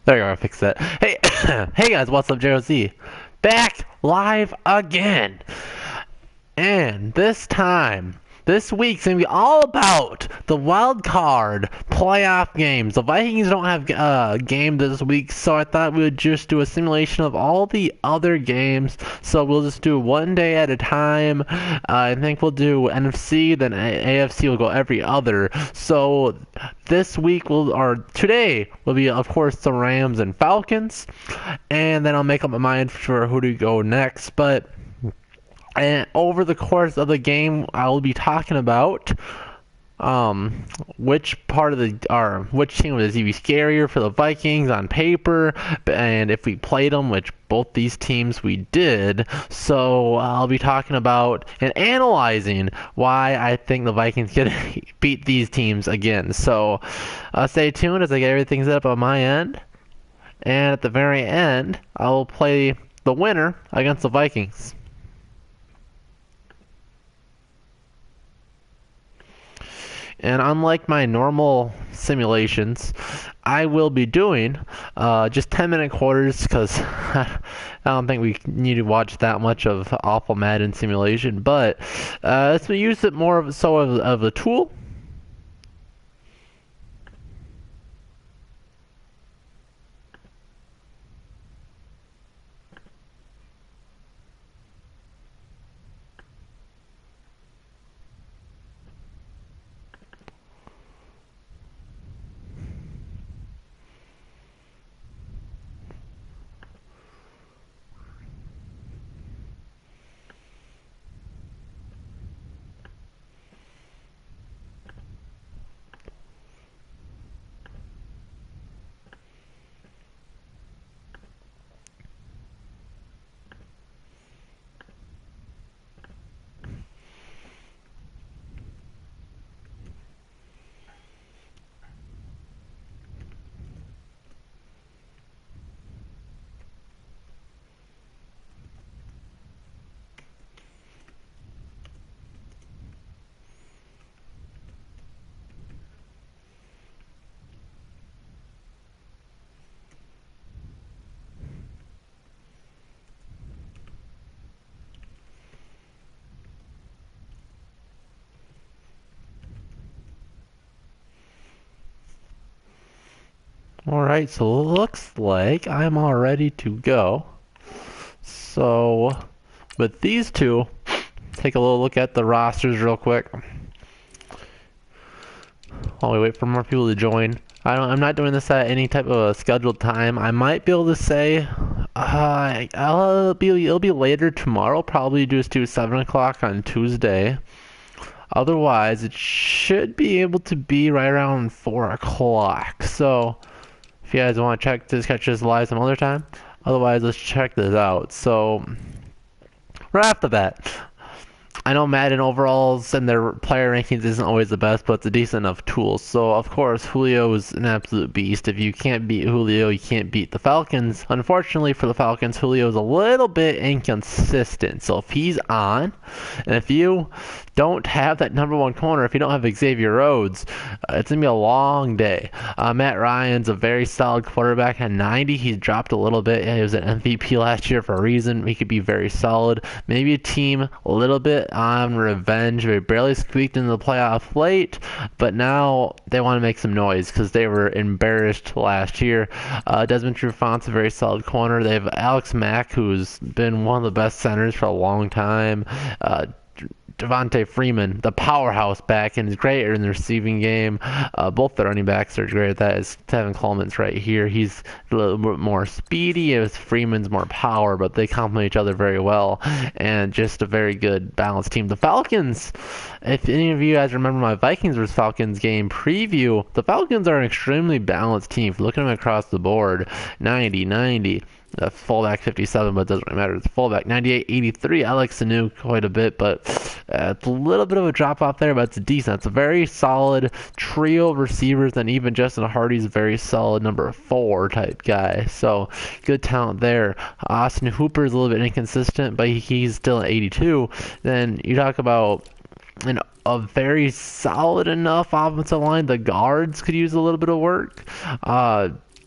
There you go, I fixed that. Hey, hey guys, what's up, JOZ? Back live again. And this week's gonna be all about the wild card playoff games. The Vikings don't have a game this week, so I thought we would just do a simulation of all the other games. So we'll just do one day at a time. I think we'll do NFC, then AFC will go every other. So this week today will be, of course, the Rams and Falcons, and then I'll make up my mind for who to go next. But and over the course of the game, I will be talking about which team was even scarier for the Vikings on paper, and if we played them, which both these teams we did. So I'll be talking about and analyzing why I think the Vikings can beat these teams again. So stay tuned as I get everything set up on my end, and at the very end, I will play the winner against the Vikings. And unlike my normal simulations, I will be doing just 10-minute quarters because I don't think we need to watch that much of awful Madden simulation. But let's use it more of a tool. Alright, so it looks like I'm all ready to go. So, with these two, take a little look at the rosters real quick while we wait for more people to join. I'm not doing this at any type of a scheduled time. I might be able to say it'll be later tomorrow. Probably just do 7 o'clock on Tuesday. Otherwise, it should be able to be right around 4 o'clock. So if you guys want to catch this live some other time, otherwise let's check this out. So right off the bat, I know Madden overalls and their player rankings isn't always the best, but it's a decent enough tool. So of course Julio is an absolute beast. If you can't beat Julio, you can't beat the Falcons. Unfortunately for the Falcons, Julio is a little bit inconsistent. So if he's on, and if you don't have that number one corner, if you don't have Xavier Rhodes, it's going to be a long day. Matt Ryan's a very solid quarterback at 90. He's dropped a little bit. He was an MVP last year for a reason. He could be very solid. Maybe a team a little bit on revenge. They barely squeaked into the playoff late, but now they want to make some noise because they were embarrassed last year. Desmond Trufant's a very solid corner. They have Alex Mack, who's been one of the best centers for a long time. Devontae Freeman, the powerhouse back, and is great in the receiving game. Both the running backs are great at that. As Tevin Coleman's right here. He's a little bit more speedy as Freeman's more power, but they complement each other very well, and just a very good balanced team. The Falcons, if any of you guys remember my Vikings vs. Falcons game preview, the Falcons are an extremely balanced team. If you look at them across the board, 90, 90. Fullback 57, but it doesn't really matter. It's fullback 98, 83. I like Sanu quite a bit, but it's a little bit of a drop off there, but it's decent. It's a very solid trio of receivers, and even Justin Hardy's a very solid number 4 type guy. So good talent there. Austin Hooper is a little bit inconsistent, but he's still at 82. Then you talk about a very solid enough offensive line. The guards could use a little bit of work.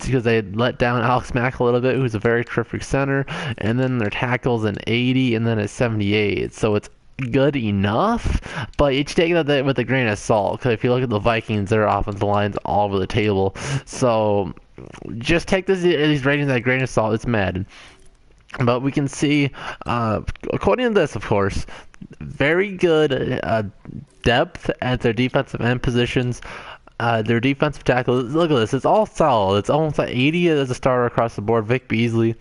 because they let down Alex Mack a little bit, who's a very terrific center, and then their tackles an 80 and then a 78. So it's good enough, but you take that with a grain of salt, because if you look at the Vikings, their offensive line's all over the table. So just take these ratings with a grain of salt. It's Madden. But we can see, according to this, of course, very good depth at their defensive end positions. Their defensive tackle, look at this, it's all solid. It's almost like 80 as a starter across the board. Vic Beasley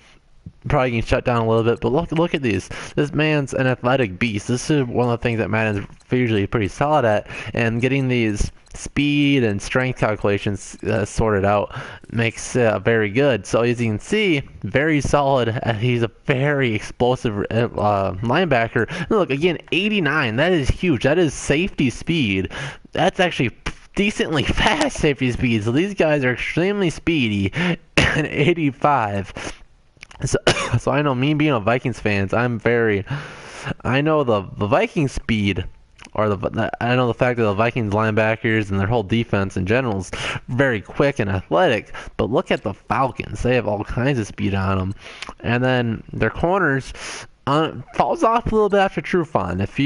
probably getting shut down a little bit, but look at these. This man's an athletic beast. This is one of the things that Madden's usually pretty solid at, and getting these speed and strength calculations sorted out makes very good. So as you can see, very solid. He's a very explosive linebacker. And look, again, 89. That is huge. That is safety speed. That's actually decently fast safety speed. So these guys are extremely speedy. And 85. So I know, me being a Vikings fan, I know the Vikings speed, or I know the fact that the Vikings linebackers and their whole defense in general is very quick and athletic. But look at the Falcons; they have all kinds of speed on them, and then their corners falls off a little bit after Trufant. If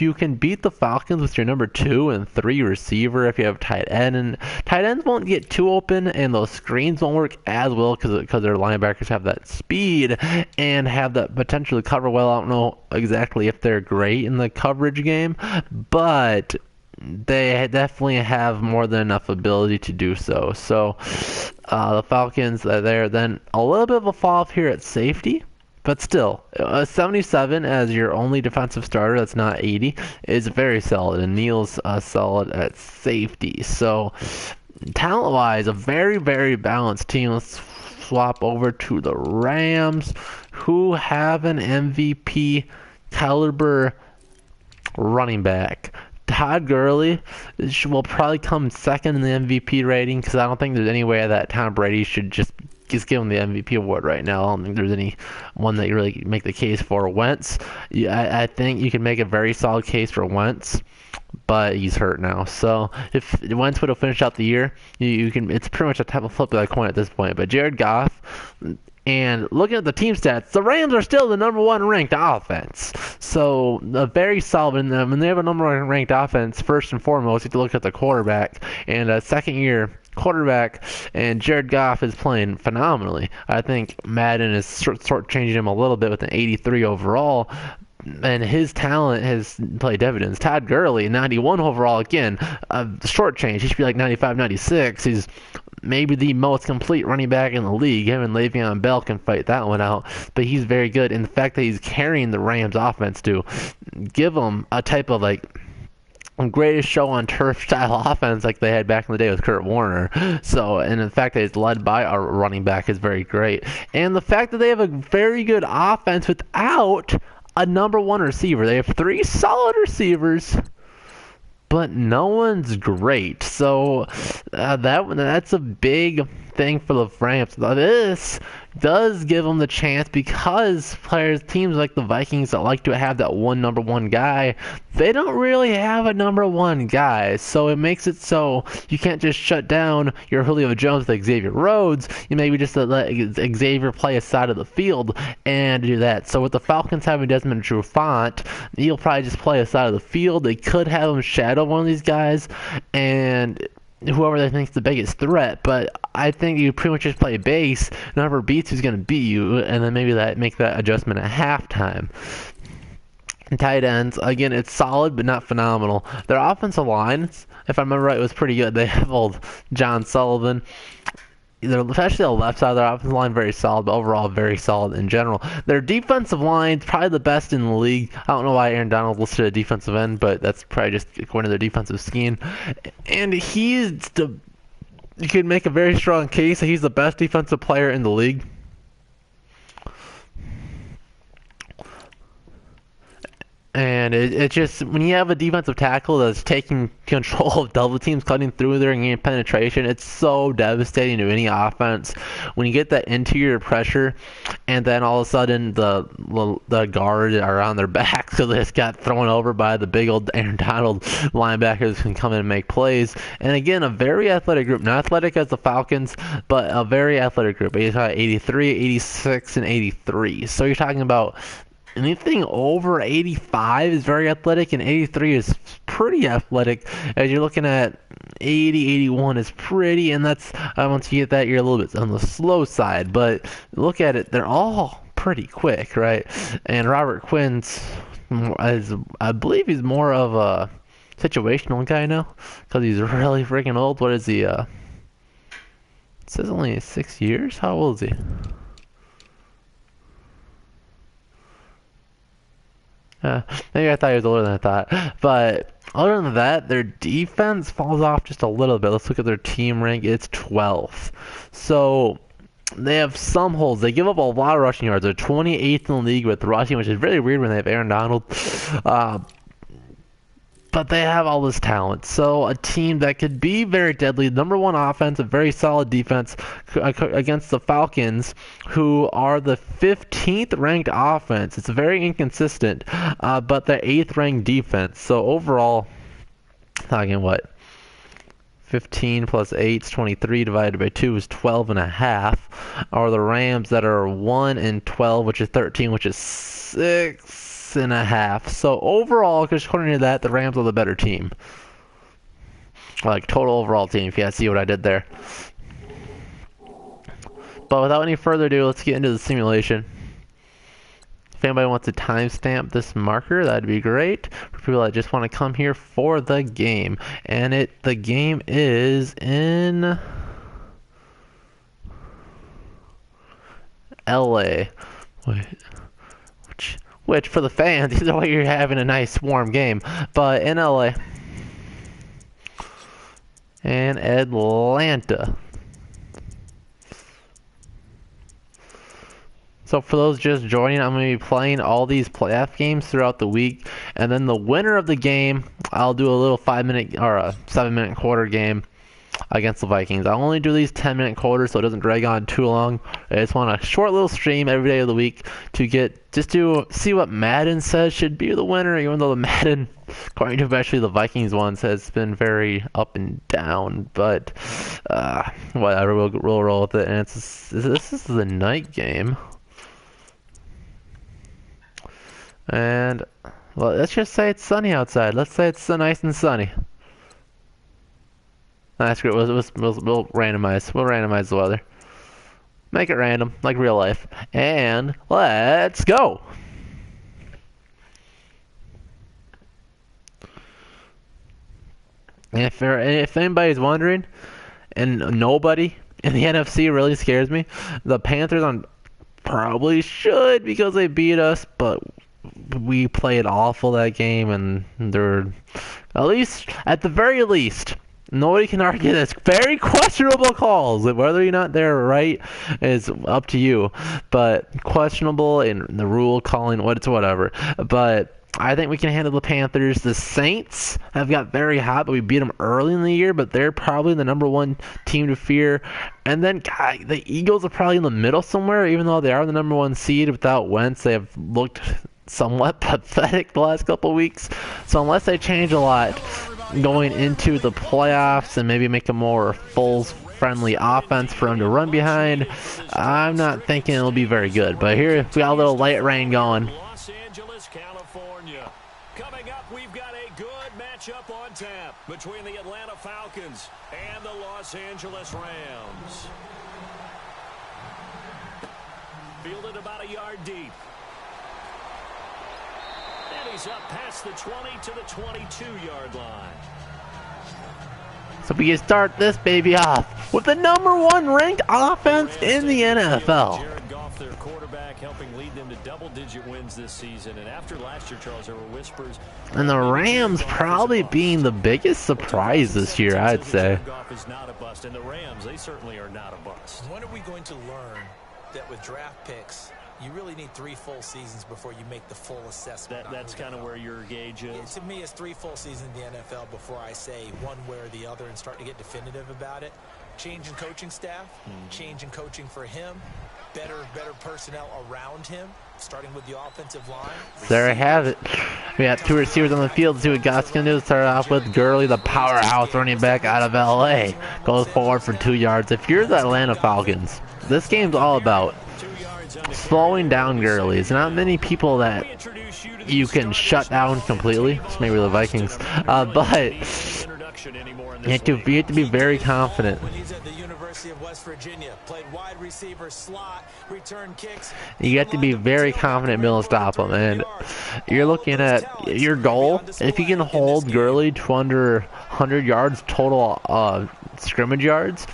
you can beat the Falcons with your number 2 and 3 receiver, if you have tight end, and tight ends won't get too open, and those screens won't work as well because their linebackers have that speed and have that potential to cover well. I don't know exactly if they're great in the coverage game, but they definitely have more than enough ability to do so. So the Falcons are there. Then a little bit of a fall off here at safety. But still, 77 as your only defensive starter that's not 80 is very solid, and Neal's solid at safety. So, talent-wise, a very, very balanced team. Let's swap over to the Rams, who have an MVP caliber running back. Todd Gurley will probably come second in the MVP rating, because I don't think there's any way that Tom Brady should just give him the MVP award right now. I don't think there's any one that you really make the case for. Wentz, I think you can make a very solid case for Wentz, but he's hurt now. So if Wentz would have finished out the year, you can. It's pretty much a type of flip of that coin at this point. But Jared Goff. And looking at the team stats, the Rams are still the number 1 ranked offense. So very solid in them. And they have a number 1 ranked offense. First and foremost, you have to look at the quarterback. And a second-year quarterback, and Jared Goff is playing phenomenally. I think Madden is sort of changing him a little bit with an 83 overall. And his talent has played dividends. Todd Gurley, 91 overall, again, short change. He should be like 95, 96. He's maybe the most complete running back in the league. Him and Le'Veon Bell can fight that one out. But he's very good. And the fact that he's carrying the Rams offense to give him a type of like greatest show on turf style offense like they had back in the day with Kurt Warner. So, and the fact that it's led by a running back is very great. And the fact that they have a very good offense without a number 1 receiver. They have 3 solid receivers, but no one's great. So that's a big thing for the Rams. This does give them the chance, because teams like the Vikings that like to have that one number 1 guy, they don't really have a number 1 guy. So it makes it so you can't just shut down your Julio Jones with Xavier Rhodes. You maybe just let Xavier play a side of the field and do that. So with the Falcons having Desmond Trufant, he'll probably just play a side of the field. They could have him shadow one of these guys, and whoever they think is the biggest threat, but I think you pretty much just play base, and whoever beats who's going to beat you, and then maybe make that adjustment at halftime. And tight ends, again, it's solid but not phenomenal. Their offensive line, if I remember right, was pretty good. They have old John Sullivan. Especially the left side of their offensive line, very solid, but overall very solid in general. Their defensive line is probably the best in the league. I don't know why Aaron Donald listed a defensive end, but that's probably just according to their defensive scheme. And you could make a very strong case that he's the best defensive player in the league. And it just, when you have a defensive tackle that's taking control of double teams, cutting through there and getting penetration, it's so devastating to any offense. When you get that interior pressure, and then all of a sudden the guard are on their back, so they just got thrown over by the big old Aaron Donald linebackers who can come in and make plays. And again, a very athletic group, not athletic as the Falcons, but a very athletic group. 83, 86, and 83. So you're talking about anything over 85 is very athletic, and 83 is pretty athletic. As you're looking at 80, 81 is pretty, and that's, once you get that, you're a little bit on the slow side. But look at it, they're all pretty quick, right? And Robert Quinn's, I believe he's more of a situational guy now, because he's really freaking old. What is he? It says only 6 years? How old is he? Maybe I thought he was older than I thought. But other than that, their defense falls off just a little bit. Let's look at their team rank. It's 12th. So they have some holes. They give up a lot of rushing yards. They're 28th in the league with rushing, which is really weird when they have Aaron Donald. But they have all this talent. So a team that could be very deadly, number one offense, a very solid defense against the Falcons, who are the 15th ranked offense. It's very inconsistent, but the 8th ranked defense. So overall, talking what? 15 plus 8 is 23 divided by 2 is 12.5. Or the Rams that are 1 and 12, which is 13, which is 6.5. So overall, just according to that, the Rams are the better team. Like total overall team, if you guys see what I did there. But without any further ado, let's get into the simulation. If anybody wants to timestamp this marker, that'd be great. For people that just want to come here for the game. And the game is in LA. Which for the fans, either way, you're having a nice warm game. But in LA and Atlanta. So for those just joining, I'm going to be playing all these playoff games throughout the week. And then the winner of the game, I'll do a little 5-minute or a 7-minute quarter game against the Vikings. I'll only do these 10-minute quarters so it doesn't drag on too long. I just want a short little stream every day of the week to see what Madden says should be the winner, even though the Madden, according to especially the Vikings ones, has been very up and down. But whatever, we'll roll with it. And this is the night game. And, well, let's just say it's sunny outside. Let's say it's nice and sunny. That's great. We'll randomize. We'll randomize the weather. Make it random, like real life. And let's go! And if anybody's wondering, and nobody in the NFC really scares me, the Panthers probably should because they beat us, but we played awful that game, and they're, at the very least, nobody can argue this. Very questionable calls. Whether or not they're right is up to you, but questionable in the rule calling, whatever. But I think we can handle the Panthers. The Saints have got very hot, but we beat them early in the year, but they're probably the number one team to fear. And then, God, the Eagles are probably in the middle somewhere, even though they are the number one seed. Without Wentz, they have looked somewhat pathetic the last couple weeks. So unless they change a lot going into the playoffs and maybe make a more full-friendly offense for them to run behind, I'm not thinking it'll be very good. But here we got a little light rain going. Los Angeles, California. Coming up, we've got a good matchup on tap between the Atlanta Falcons and the Los Angeles Rams. Fielded about a yard deep. And he's up past the 20 to the 22-yard line. So we can start this baby off with the number one ranked offense in the NFL. Jared Goff, their quarterback, helping lead them to double-digit wins this season. And after last year, Charles, there were whispers. And the Rams probably being the biggest surprise this year, I'd say. Goff is not a bust, and the Rams, they certainly are not a bust. When are we going to learn that with draft picks, you really need 3 full seasons before you make the full assessment. That's kind of where your gauge is. To me, it's 3 full seasons in the NFL before I say one way or the other and start to get definitive about it. Change in coaching staff, change in coaching for him, better personnel around him, starting with the offensive line. There I have it. We got 2 receivers on the field. See what Gott's going to do. Start off with Gurley, the powerhouse running back out of LA. Goes forward for 2 yards. If you're the Atlanta Falcons, this game's all about slowing down Gurley. There's not many people that you can shut down completely. It's maybe the Vikings. But you have to be very confident. When he's at the University of West Virginia, played wide receiver, slot, return kicks. You have to be very confident being able to stop him. And you're looking at your goal. If you can hold Gurley to under 100 yards total scrimmage yards,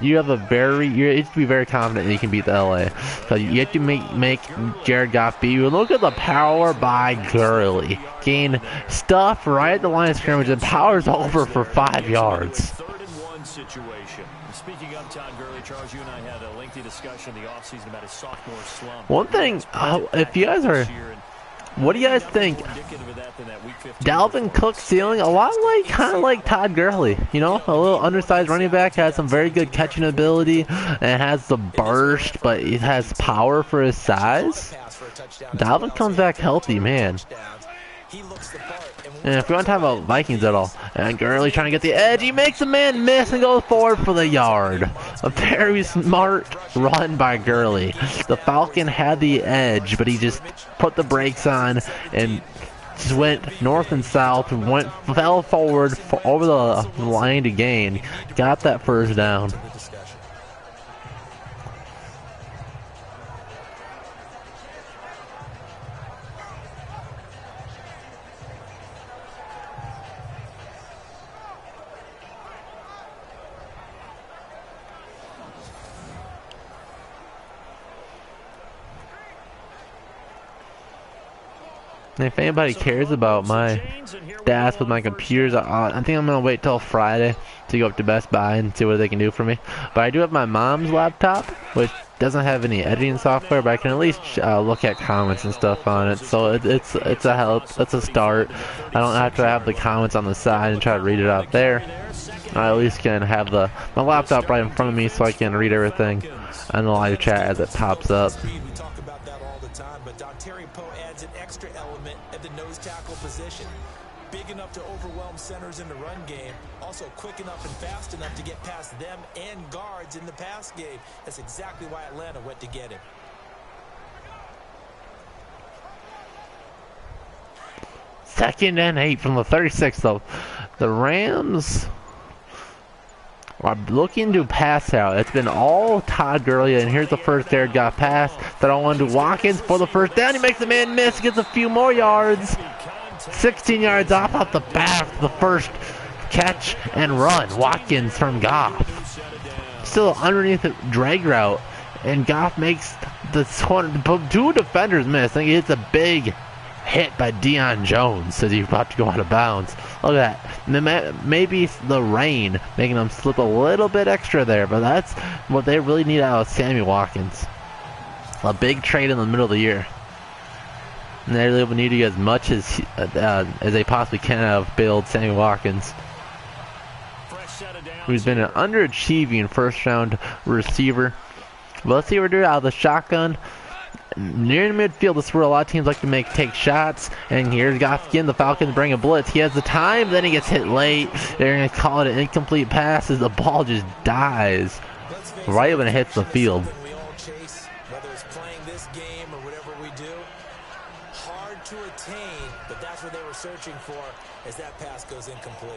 you have you have to be very confident that you can beat the LA. So you have to make Jared Goff beat you. Look at the power by Gurley. Gain stuff right at the line of scrimmage and powers over for 5 yards. 3rd and 1 situation. Speaking of Todd Gurley, Charles, you and I had a lengthy discussion in the offseason about his sophomore slump. One thing, if you guys are, what do you guys think? Dalvin Cook's ceiling, a lot like, kind of like Todd Gurley, you know, a little undersized running back, has some very good catching ability, and has the burst, but it has power for his size. Dalvin comes back healthy, man. And if we want to talk about Vikings at all, and Gurley trying to get the edge, he makes a man miss and goes forward for the yard. A very smart run by Gurley. The Falcon had the edge, but he just put the brakes on and just went north and south, fell forward over the line to gain, got that first down. And if anybody cares about my stats with my computers, I think I'm going to wait till Friday to go up to Best Buy and see what they can do for me. But I do have my mom's laptop, which doesn't have any editing software, but I can at least look at comments and stuff on it. So it's a help. It's a start. I don't have to have the comments on the side and try to read it out there. I at least can have my laptop right in front of me so I can read everything on the live chat as it pops up. Position. Big enough to overwhelm centers in the run game, also quick enough and fast enough to get past them and guards in the pass game. That's exactly why Atlanta went to get him. Second and 8 from the 36, though. The Rams are looking to pass out. It's been all Todd Gurley, and here's the first Jared Goff pass. That on one to Watkins for the first down. He makes the man miss, gets a few more yards. 16 yards off the bat, the first catch and run. Watkins from Goff. Still underneath the drag route, and Goff makes the 2 defenders miss. I think it's a big hit by Deion Jones as he's about to go out of bounds. Look at that. Maybe the rain making them slip a little bit extra there, but that's what they really need out of Sammy Watkins. A big trade in the middle of the year. And they really need to get as much as they possibly can out of build Sammy Watkins, who's been an underachieving first-round receiver. But let's see what we're doing out of the shotgun. Near the midfield, this is where a lot of teams like to take shots. And here's Goff again. The Falcons bring a blitz. He has the time, then he gets hit late. They're going to call it an incomplete pass as the ball just dies right when it hits the field. But that's what they were searching for as that pass goes incomplete.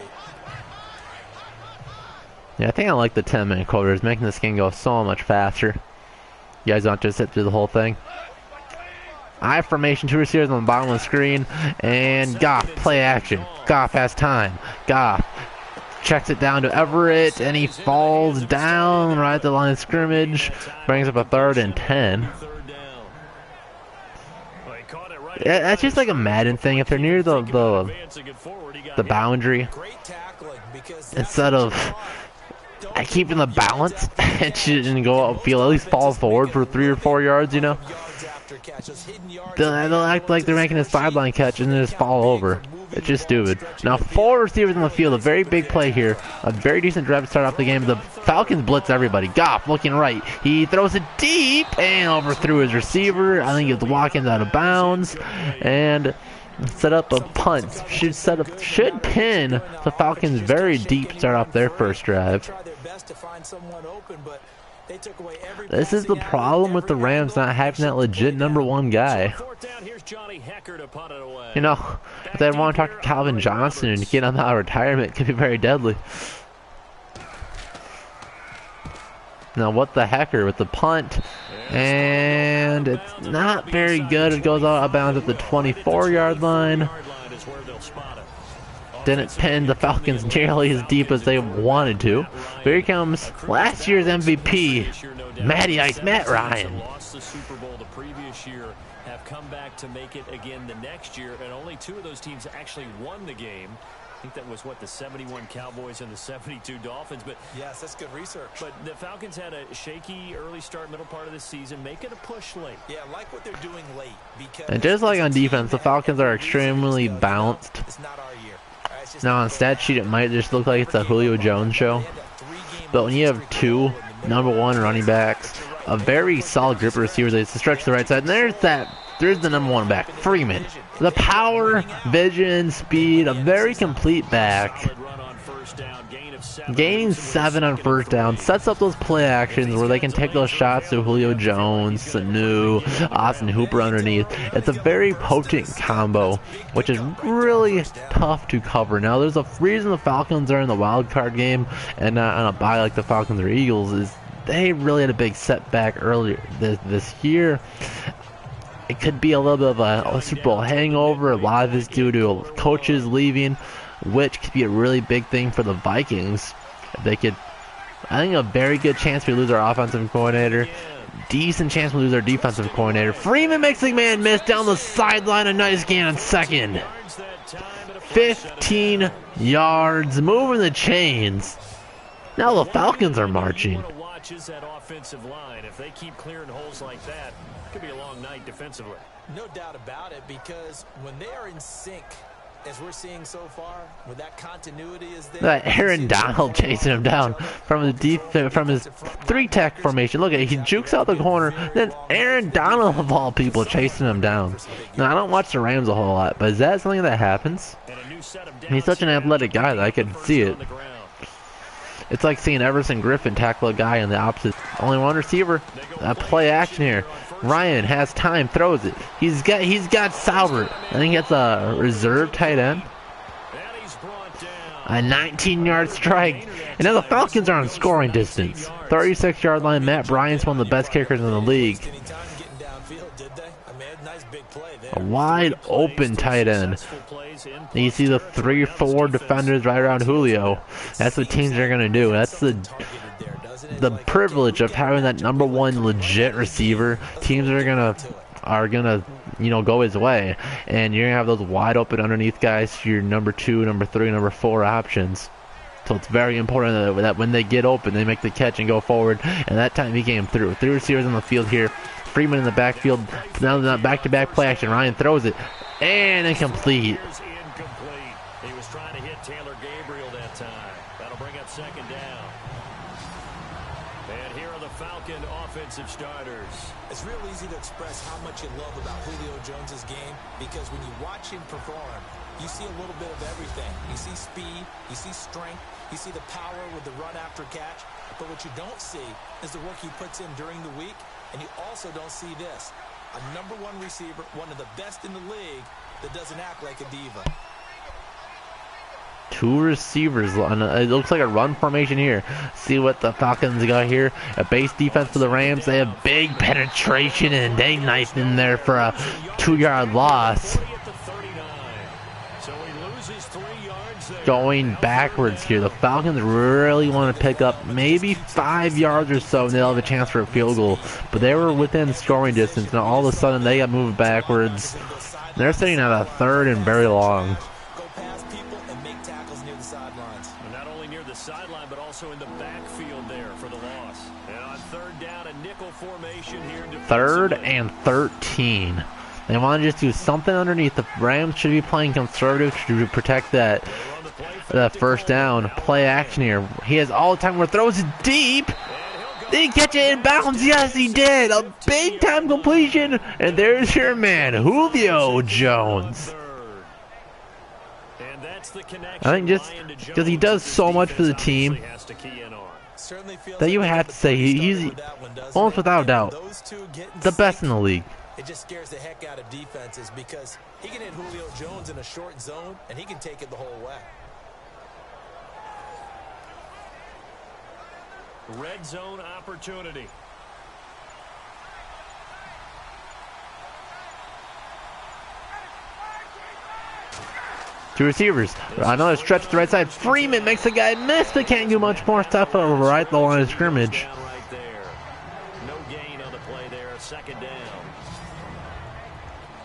Yeah, I think I like the 10-minute quarters, making this game go so much faster. You guys don't just sit through the whole thing. I formation, 2 receivers on the bottom of the screen, and Goff, play action. Goff has time. Goff checks it down to Everett, and he falls down right at the line of scrimmage. Brings up a 3rd and 10. Yeah, that's just like a Madden thing. If they're near the boundary, instead of keeping the balance and she didn't go upfield, at least fall forward for 3 or 4 yards, you know. They'll act like they're making a sideline catch and then just fall over. It's just stupid. Now 4 receivers in the field, a very big play here. A very decent drive to start off the game. The Falcons blitz everybody. Goff looking right. He throws it deep and overthrew his receiver. I think it's Watkins out of bounds. And set up a punt. Should pin the Falcons very deep to start off their first drive. This is the problem with the Rams not having that legit #1 guy. You know, if they want to talk to Calvin Johnson and get him out of retirement, it could be very deadly. Now, what the hecker with the punt? And it's not very good. It goes out of bounds at the 24-yard line. Didn't pin the Falcons nearly as deep as they wanted to. Here he comes, last year's MVP, Matty Ice, Matt Ryan. Lost the Super Bowl the previous year, have come back to make it again the next year, and only 2 of those teams actually won the game. I think that was, what, the 71 Cowboys and the 72 Dolphins. But yes, that's good research. But the Falcons had a shaky early start, middle part of the season, making a push late. Yeah, I like what they're doing late. Because and just like on defense, the Falcons are extremely balanced. It's not our year. Now on stat sheet, it might just look like it's a Julio Jones show. But when you have 2 #1 running backs, a very solid group of receivers, they stretch the right side, and there's the #1 back, Freeman. The power, vision, speed, a very complete back. Gaining 7 on first down, sets up those play actions where they can take those shots to Julio Jones, Sanu, Austin Hooper underneath. It's a very potent combo, which is really tough to cover. Now, there's a reason the Falcons are in the wild card game and not on a bye like the Falcons or Eagles, is they really had a big setback earlier this year. It could be a little bit of a Super Bowl hangover. A lot of this due to coaches leaving, which could be a really big thing for the Vikings. They could, I think, a very good chance we lose our offensive coordinator. Decent chance we lose our defensive coordinator. Freeman makes the man miss down the sideline. A nice gain on second. 15 yards, moving the chains. Now the Falcons are marching. That offensive line, if they keep clearing holes like that, it could be a long night defensively. No doubt about it, because when they are in sync, as we're seeing so far, with that continuity is there. That Aaron Donald chasing him down from his 3-tech formation. Look at it, he jukes out the corner, then Aaron Donald of all people chasing him down. Now I don't watch the Rams a whole lot, but is that something that happens? He's such an athletic guy that I could see it. It's like seeing Everson Griffin tackle a guy on the opposite. Only one receiver. Play action here. Ryan has time, throws it. He's got Sauber. I think it's a reserve tight end. A 19-yard strike. And now the Falcons are on scoring distance. 36-yard line. Matt Bryant's one of the best kickers in the league. A wide open tight end. And you see the 3 or 4 defenders right around Julio. That's what teams are gonna do. That's the privilege of having that #1 legit receiver. Teams are gonna go his way, and you're gonna have those wide open underneath guys, your #2, #3, #4 options. So it's very important that when they get open, they make the catch and go forward. And that time he came through. 3 receivers on the field here. Freeman in the backfield. Now they're not back-to-back play action. Ryan throws it. And incomplete. He was trying to hit Taylor Gabriel that time. That'll bring up second down. And here are the Falcon offensive starters. It's real easy to express how much you love about Julio Jones's game, because when you watch him perform, you see a little bit of everything. You see speed, you see strength, you see the power with the run after catch. But what you don't see is the work he puts in during the week, and you also don't see this. A #1 receiver, one of the best in the league, that doesn't act like a diva. 2 receivers. It looks like a run formation here. See what the Falcons got here. A base defense for the Rams. They have big penetration, and they knifed in there for a 2-yard loss. Going backwards here. The Falcons really want to pick up maybe 5 yards or so, and they'll have a chance for a field goal. But they were within scoring distance, and all of a sudden they got moved backwards. They're sitting at a 3rd and very long. near the sidelines. And not only near the sideline, but also in the backfield there for the loss. And on third down, a nickel formation here. 3rd and 13. They want to just do something underneath. The Rams should be playing conservative to protect that first down. Play action here. He has all the time where throws it deep. Did he catch it in bounds? Yes, he did. A big time completion. And there's your man, Julio Jones. I think just because he does so much for the team that you have to say he's almost without a doubt the best in the league. It just scares the heck out of defenses because he can hit Julio Jones in a short zone and he can take it the whole way. Red zone opportunity. Two receivers. Another stretch to the right side. Freeman makes the guy miss, but can't do much more stuff over right the line of scrimmage. No gain on the play there. 2nd down.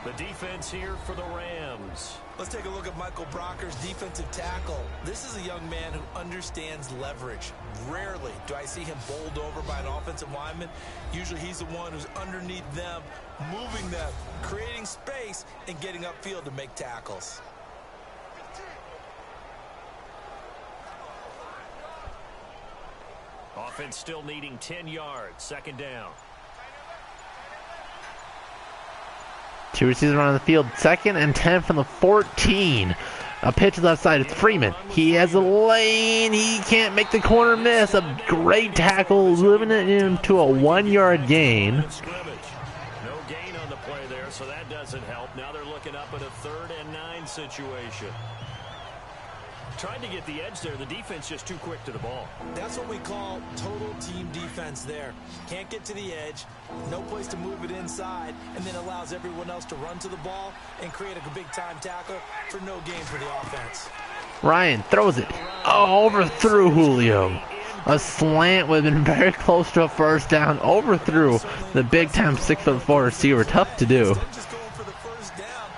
The defense here for the Rams. Let's take a look at Michael Brocker's defensive tackle. This is a young man who understands leverage. Rarely do I see him bowled over by an offensive lineman. Usually he's the one who's underneath them, moving them, creating space, and getting upfield to make tackles. Offense still needing 10 yards. 2nd down. Two receivers on the field. 2nd and 10 from the 14. A pitch left side. It's Freeman. He has a lane. He can't make the corner miss. A great tackle, limiting him to a 1-yard gain. No gain on the play there, so that doesn't help. Now they're looking up at a 3rd and 9 situation. Tried to get the edge there. The defense just too quick to the ball. That's what we call total team defense there. Can't get to the edge, no place to move it inside, and then allows everyone else to run to the ball and create a big-time tackle for no gain for the offense. Ryan throws it. Oh, overthrew Julio. A slant would have been very close to a 1st down. Overthrew the big-time 6'4" receiver. Tough to do. Just going for the 1st down.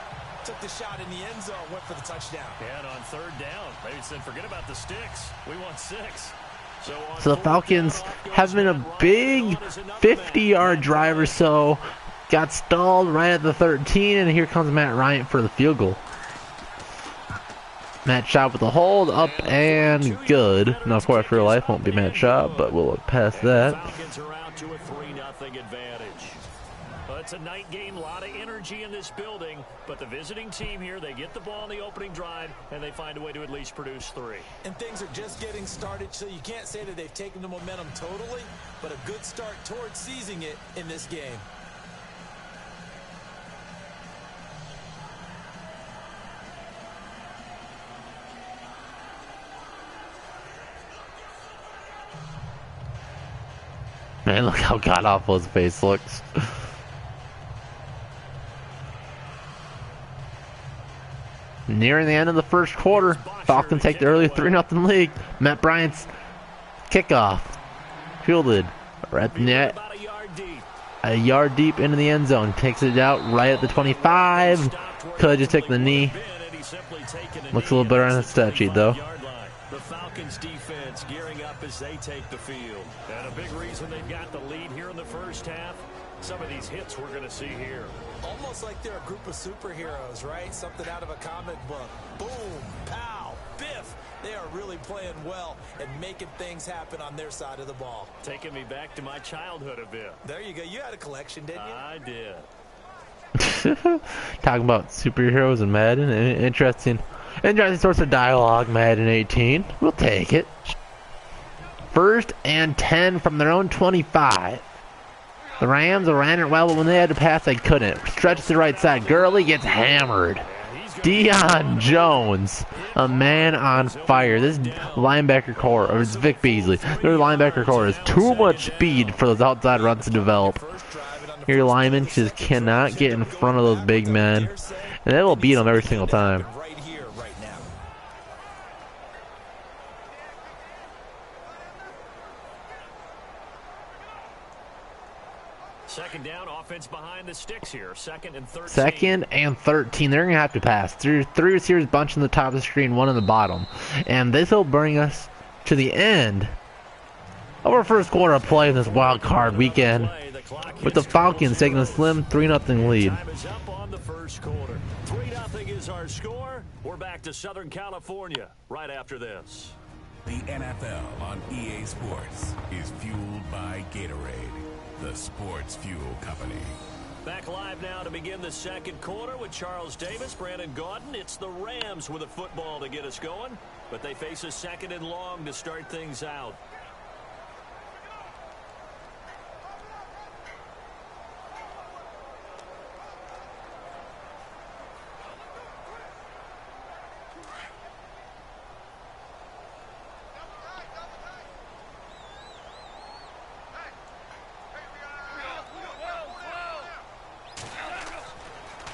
Took the shot in the end zone, went for the touchdown. And on 3rd down, they said, forget about the sticks. We want 6. So the Falcons have been a big 50-yard drive or so. Got stalled right at the 13, and here comes Matt Ryan for the field goal. Matt Schaub with a hold, up and good. Now, of course, real life won't be Matt Schaub, but we'll look past that. Falcons are out to a 3-0 advantage. Well, it's a night game, a lot of energy in this building, but the visiting team here, they get the ball in the opening drive, and they find a way to at least produce 3. And things are just getting started, so you can't say that they've taken the momentum totally, but a good start towards seizing it in this game. Man, look how god-awful his face looks. Nearing the end of the 1st quarter, Falcons take the early 3-0 lead. Matt Bryant's kickoff. Fielded right at the net. A yard deep into the end zone. Takes it out right at the 25. Could have just taken the knee. Looks a little better on the stat sheet, though. The Falcons defense gearing up as they take the field. And a big reason they've got the lead here in the 1st half. Some of these hits we're going to see here. Almost like they're a group of superheroes, right? Something out of a comic book. Boom, pow, biff. They are really playing well and making things happen on their side of the ball. Taking me back to my childhood a bit. There you go. You had a collection, didn't you? I did. Talking about superheroes and Madden. Interesting source of dialogue, Madden 18. We'll take it. 1st and 10 from their own 25. The Rams ran it well, but when they had to pass, they couldn't. Stretch to the right side. Gurley gets hammered. Deion Jones, a man on fire. This linebacker core, or it's Vic Beasley, their linebacker core has too much speed for those outside runs to develop. Your linemen just cannot get in front of those big men, and they will beat them every single time. Second down, offense behind the sticks here. Second and 13. Second and 13. They're going to have to pass. Three receivers bunch in the top of the screen, one in the bottom. And this will bring us to the end of our first quarter of play in this wild card weekend, with the Falcons taking a slim 3-0 lead. Time is up on the first quarter. 3-0 is our score. We're back to Southern California right after this. The NFL on EA Sports is fueled by Gatorade, the sports fuel company. Back live now to begin the second quarter with Charles Davis, Brandon Gaudin. It's the Rams with a football to get us going, but they face a second and long to start things out.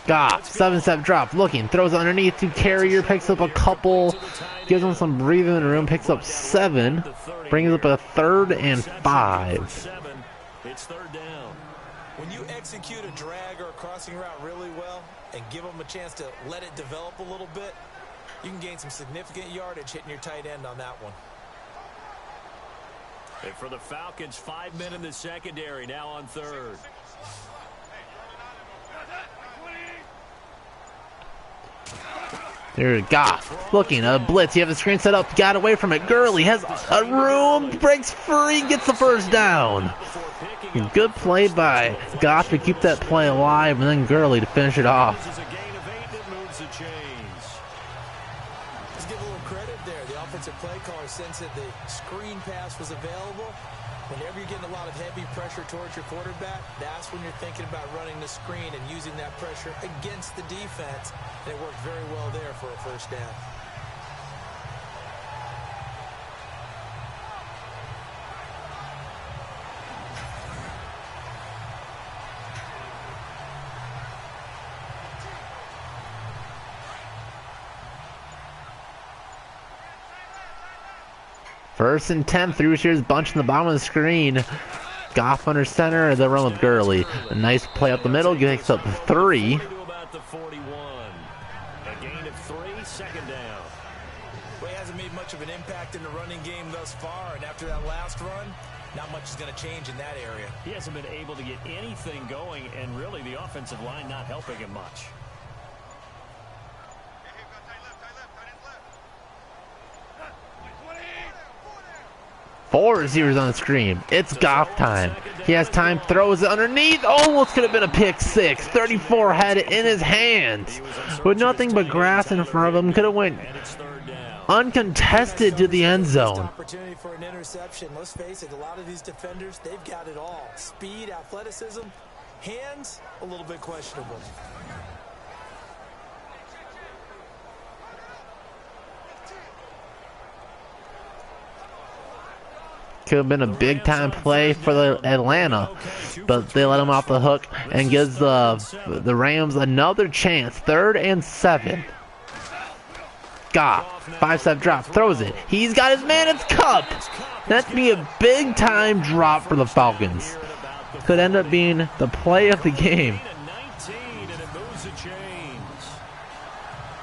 Goff, 7-step drop, looking, throws underneath to Carrier, picks up a couple, gives him some breathing room, picks up 7, brings up a 3rd and 5. It's third down. When you execute a drag or a crossing route really well and give them a chance to let it develop a little bit, you can gain some significant yardage hitting your tight end on that one. And for the Falcons, 5 men in the secondary, now on third. There's Goff, looking, a blitz, you have the screen set up, got away from it, Gurley has a room, breaks free, gets the first down. Good play by Goff to keep that play alive, and then Gurley to finish it off. Let's give a little credit there. The offensive play caller sensed that the screen pass was available. Whenever you're getting a lot of heavy pressure towards your quarterback, that's when you're thinking about running the screen and using that pressure against the defense. And it worked very well there for a first down. First and 10, 3 receivers bunch in the bottom of the screen. Goff under center, they'll run with Gurley. A nice play up the middle, gets up 3. About the 41. A gain of 3, second down. Well, he hasn't made much of an impact in the running game thus far, and after that last run, not much is going to change in that area. He hasn't been able to get anything going, and really the offensive line not helping him much. Four receivers on the screen. It's Goff time. He has time, throws it underneath. Almost could have been a pick 6. 34 had it in his hands. With nothing but grass in front of him, could have went uncontested to the end zone. Opportunity for an interception. Let's face it, a lot of these defenders, they've got it all. Speed, athleticism, hands, a little bit questionable. Could have been a big time play for the Atlanta, but they let him off the hook and gives the Rams another chance. 3rd and 7. Goff, 5-step drop, throws it. He's got his man, it's Cup. That'd be a big time drop for the Falcons. Could end up being the play of the game.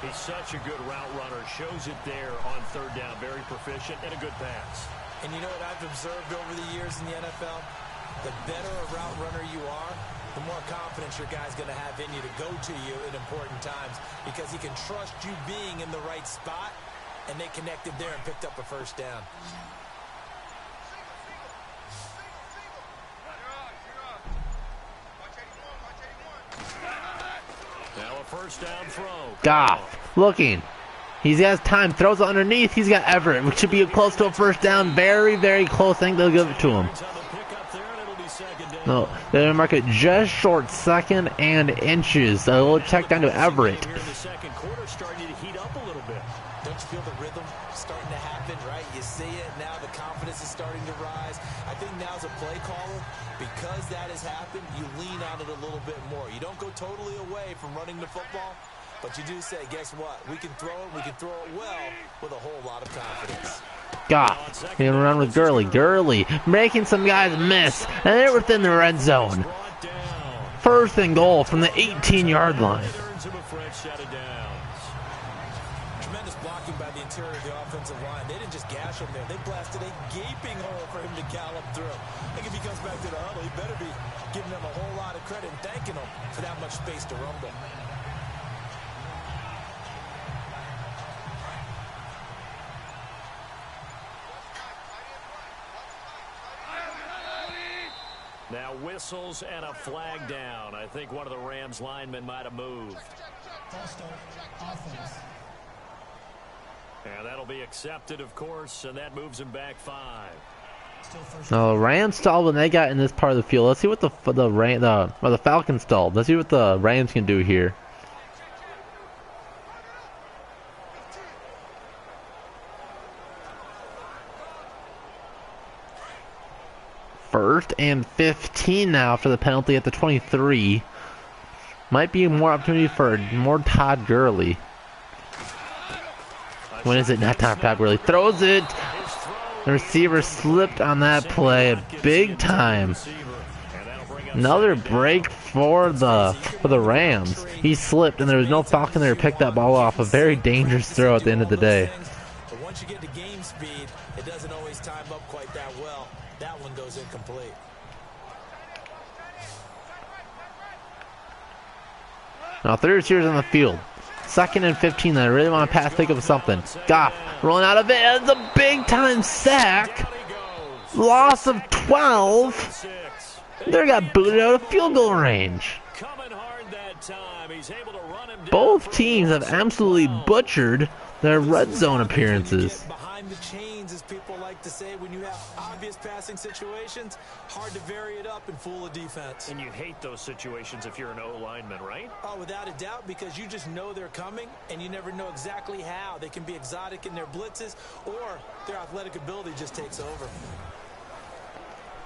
He's such a good route runner. Shows it there on 3rd down. Very proficient and a good pass. And you know what I've observed over the years in the NFL? The better a route runner you are, the more confidence your guy's going to have in you to go to you in important times, because he can trust you being in the right spot, and they connected there and picked up a first down. Now a first down throw. Goff, looking. He has time, throws it underneath. He's got Everett, which should be close to a first down. Very, very close. I think they'll give it to him. No, they'll mark it just short, 2nd and inches. So we'll check down to Everett. Here in the second quarter, starting to heat up a little bit. Don't you feel the rhythm starting to happen, right? You see it now, the confidence is starting to rise. I think now's a play caller. Because that has happened, you lean on it a little bit more. You don't go totally away from running the football, but you do say, guess what? We can throw it well with a whole lot of confidence. Goff, he'll run with Gurley. Gurley making some guys miss, and they're within the red zone. 1st and goal from the 18-yard line. Tremendous blocking by the interior of the offensive line. They didn't just gash him there. They blasted a gaping hole for him to gallop through. I think if he comes back to the huddle, he better be giving them a whole lot of credit and thanking them for that much space to rumble. Now whistles and a flag down. I think one of the Rams linemen might have moved. And that'll be accepted, of course, and that moves him back 5. No, the Rams stalled when they got in this part of the field. Let's see what the Falcons stalled. Let's see what the Rams can do here. First and 15 now after the penalty at the 23. Might be more opportunity for more Todd Gurley. When is it? Not time for Todd Gurley. Throws it. The receiver slipped on that play big time. Another break for the Rams. He slipped and there was no Falcon there to pick that ball off. A very dangerous throw at the end of the day. But once you get to game speed, it doesn't always time up quite that well. That one goes incomplete. Now 3 receivers on the field. 2nd and 15. I really want to pass, think of something. Goff rolling out of it. It's a big time sack. Loss of 12. They got booted out of field goal range. Both teams have absolutely butchered their red zone appearances. Behind the chains, as people like to say, when you have obvious passing situations, hard to vary it up and fool a defense. And you hate those situations if you're an O-lineman, right? Oh, without a doubt, because you just know they're coming, and you never know exactly how. They can be exotic in their blitzes, or their athletic ability just takes over.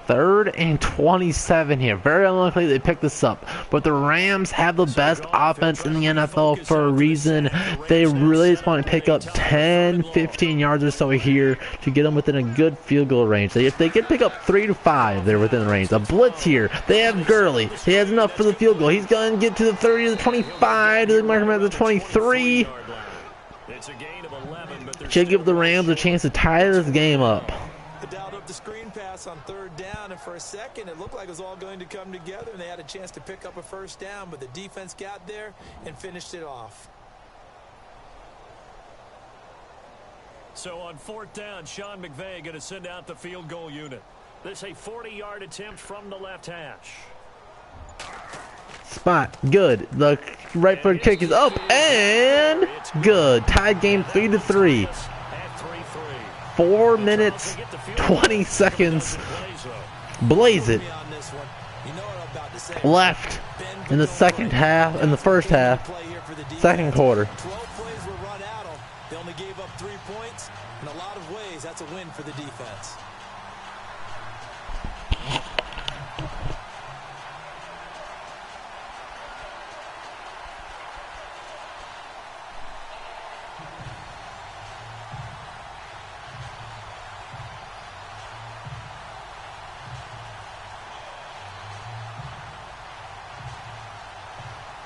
3rd and 27 here. Very unlikely they pick this up. But the Rams have the best offense in the NFL for a reason. They really just want to pick up 10, 15 yards or so here to get them within a good field goal range. If they can pick up 3 to 5, they're within range. A blitz here. They have Gurley. He has enough for the field goal. He's going to get to the 30, to the 25, to the mark at the 23. Should give the Rams a chance to tie this game up. The screen pass on 3rd down, and for a second it looked like it was all going to come together and they had a chance to pick up a 1st down, but the defense got there and finished it off. So on 4th down, Sean McVay going to send out the field goal unit. This a 40-yard attempt from the left hash. Spot good. The right foot kick is up and good. Tied game 3-3. 4 minutes, 20 seconds. Blaze it. Left in the second half, in the first half, second quarter. 12 plays were run out of. They only gave up 3 points. In a lot of ways, that's a win for the defense.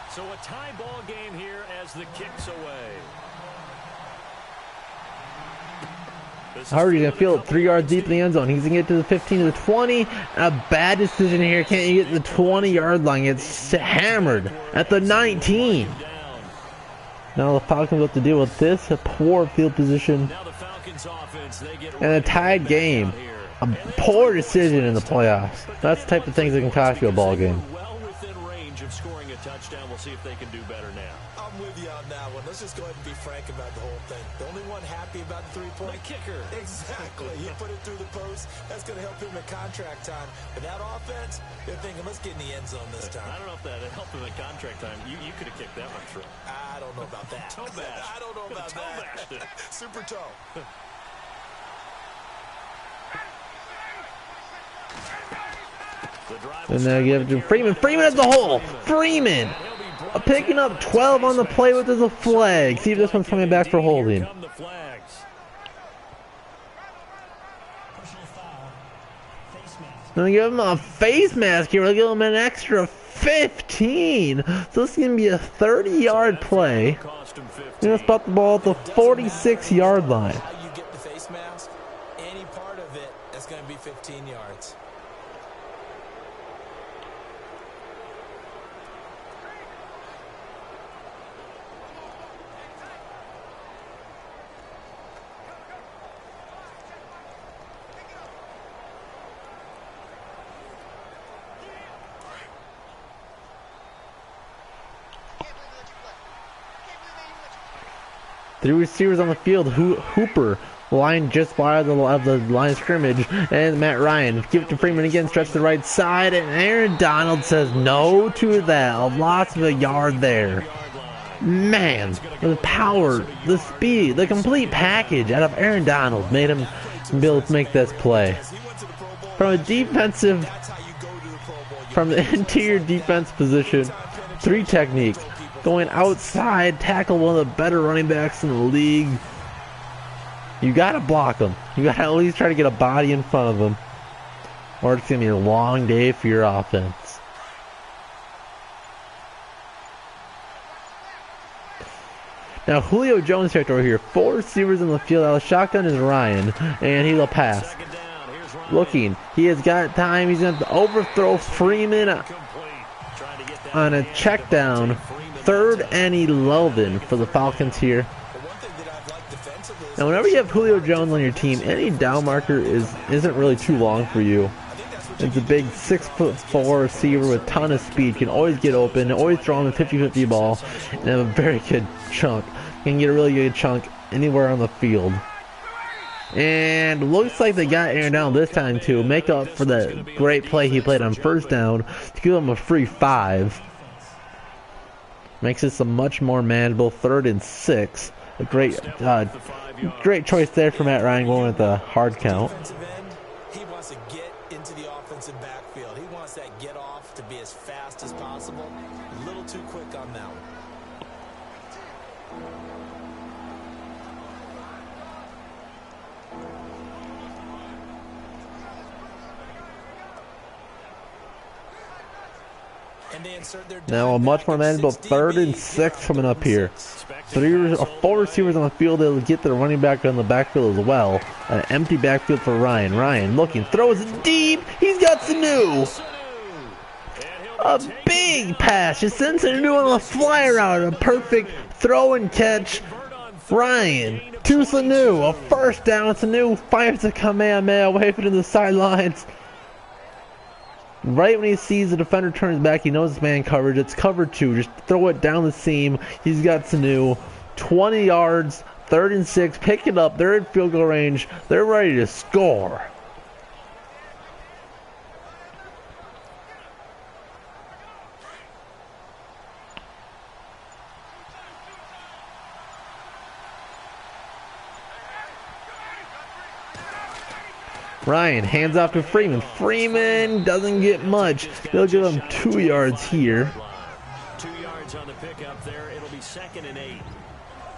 So a tie ball game here as the kicks away. Hardy's going to field it 3 yards deep in the end zone. He's going to get to the 15 to the 20. A bad decision here. Can't you get the 20-yard line? It's hammered at the 19. Now the Falcons have to deal with this. A poor field position. And a tied game. A poor decision in the playoffs. That's the type of things that can cost you a ball game. Scoring a touchdown. We'll see if they can do better now. I'm with you on that one. Let's just go ahead and be frank about the whole thing. The only one happy about the 3-point kicker. Exactly. He put it through the post. That's going to help him at contract time. But that offense, they're thinking, let's get in the end zone this time. I don't know if that helped him at contract time. You could have kicked that one through. I don't know about that. Toe bash. I don't know about that. Super toe. And now give it to Freeman. Freeman at the hole. Freeman picking up 12 on the play with a flag. See if this one's coming back for holding. Gonna give him a face mask here. We'll give him an extra 15. So this is gonna be a 30-yard play. We're gonna spot the ball at the 46-yard line. How you get the face mask? Any part of it, that's going to be 15 yards. Three receivers on the field. Hooper line just wide of the line of scrimmage, and Matt Ryan give it to Freeman again, stretch the right side, and Aaron Donald says no to that. Lots of a yard there. Man, the power, the speed, the complete package out of Aaron Donald made him be able to make this play. From a defensive, from the interior defense position, three techniques. Going outside, tackle one of the better running backs in the league. You gotta block them. You gotta at least try to get a body in front of them, or it's gonna be a long day for your offense. Now Julio Jones territory here. Four receivers in the field. Out of shotgun is Ryan, and he'll pass. Looking, he has got time. He's gonna overthrow Freeman on a check down. 3rd and 11 for the Falcons here. Now, whenever you have Julio Jones on your team, any down marker isn't really too long for you. It's a big 6'4" receiver with a ton of speed. Can always get open, always throw him a 50-50 ball, and have a very good chunk. Can get a really good chunk anywhere on the field. And looks like they got Aaron Donald this time to make up for the great play he played on first down to give him a free 5. Makes this a much more manageable 3rd and 6. A great choice there for Matt Ryan going with the hard count. He wants to get into the offensive backfield. He wants that get off to be as fast as possible. A little too quick on that one. Now a much more manageable 3rd and 6 coming up here. 4 receivers on the field. They'll get their running back on the backfield as well. An empty backfield for Ryan. Ryan looking, throws it deep. He's got Sanu. A big pass. Just sends Sanu on a fly route. A perfect throw and catch. Ryan to Sanu. A first down. Sanu fires a Kamehameha away from the sidelines. Right when he sees the defender turns back, he knows it's man coverage. It's cover 2. Just throw it down the seam. He's got Sanu. 20 yards, 3rd and 6. Pick it up. They're in field goal range. They're ready to score. Ryan hands off to Freeman. Freeman doesn't get much. They'll give him 2 yards here. 2 yards on the pickup there. It'll be 2nd and 8.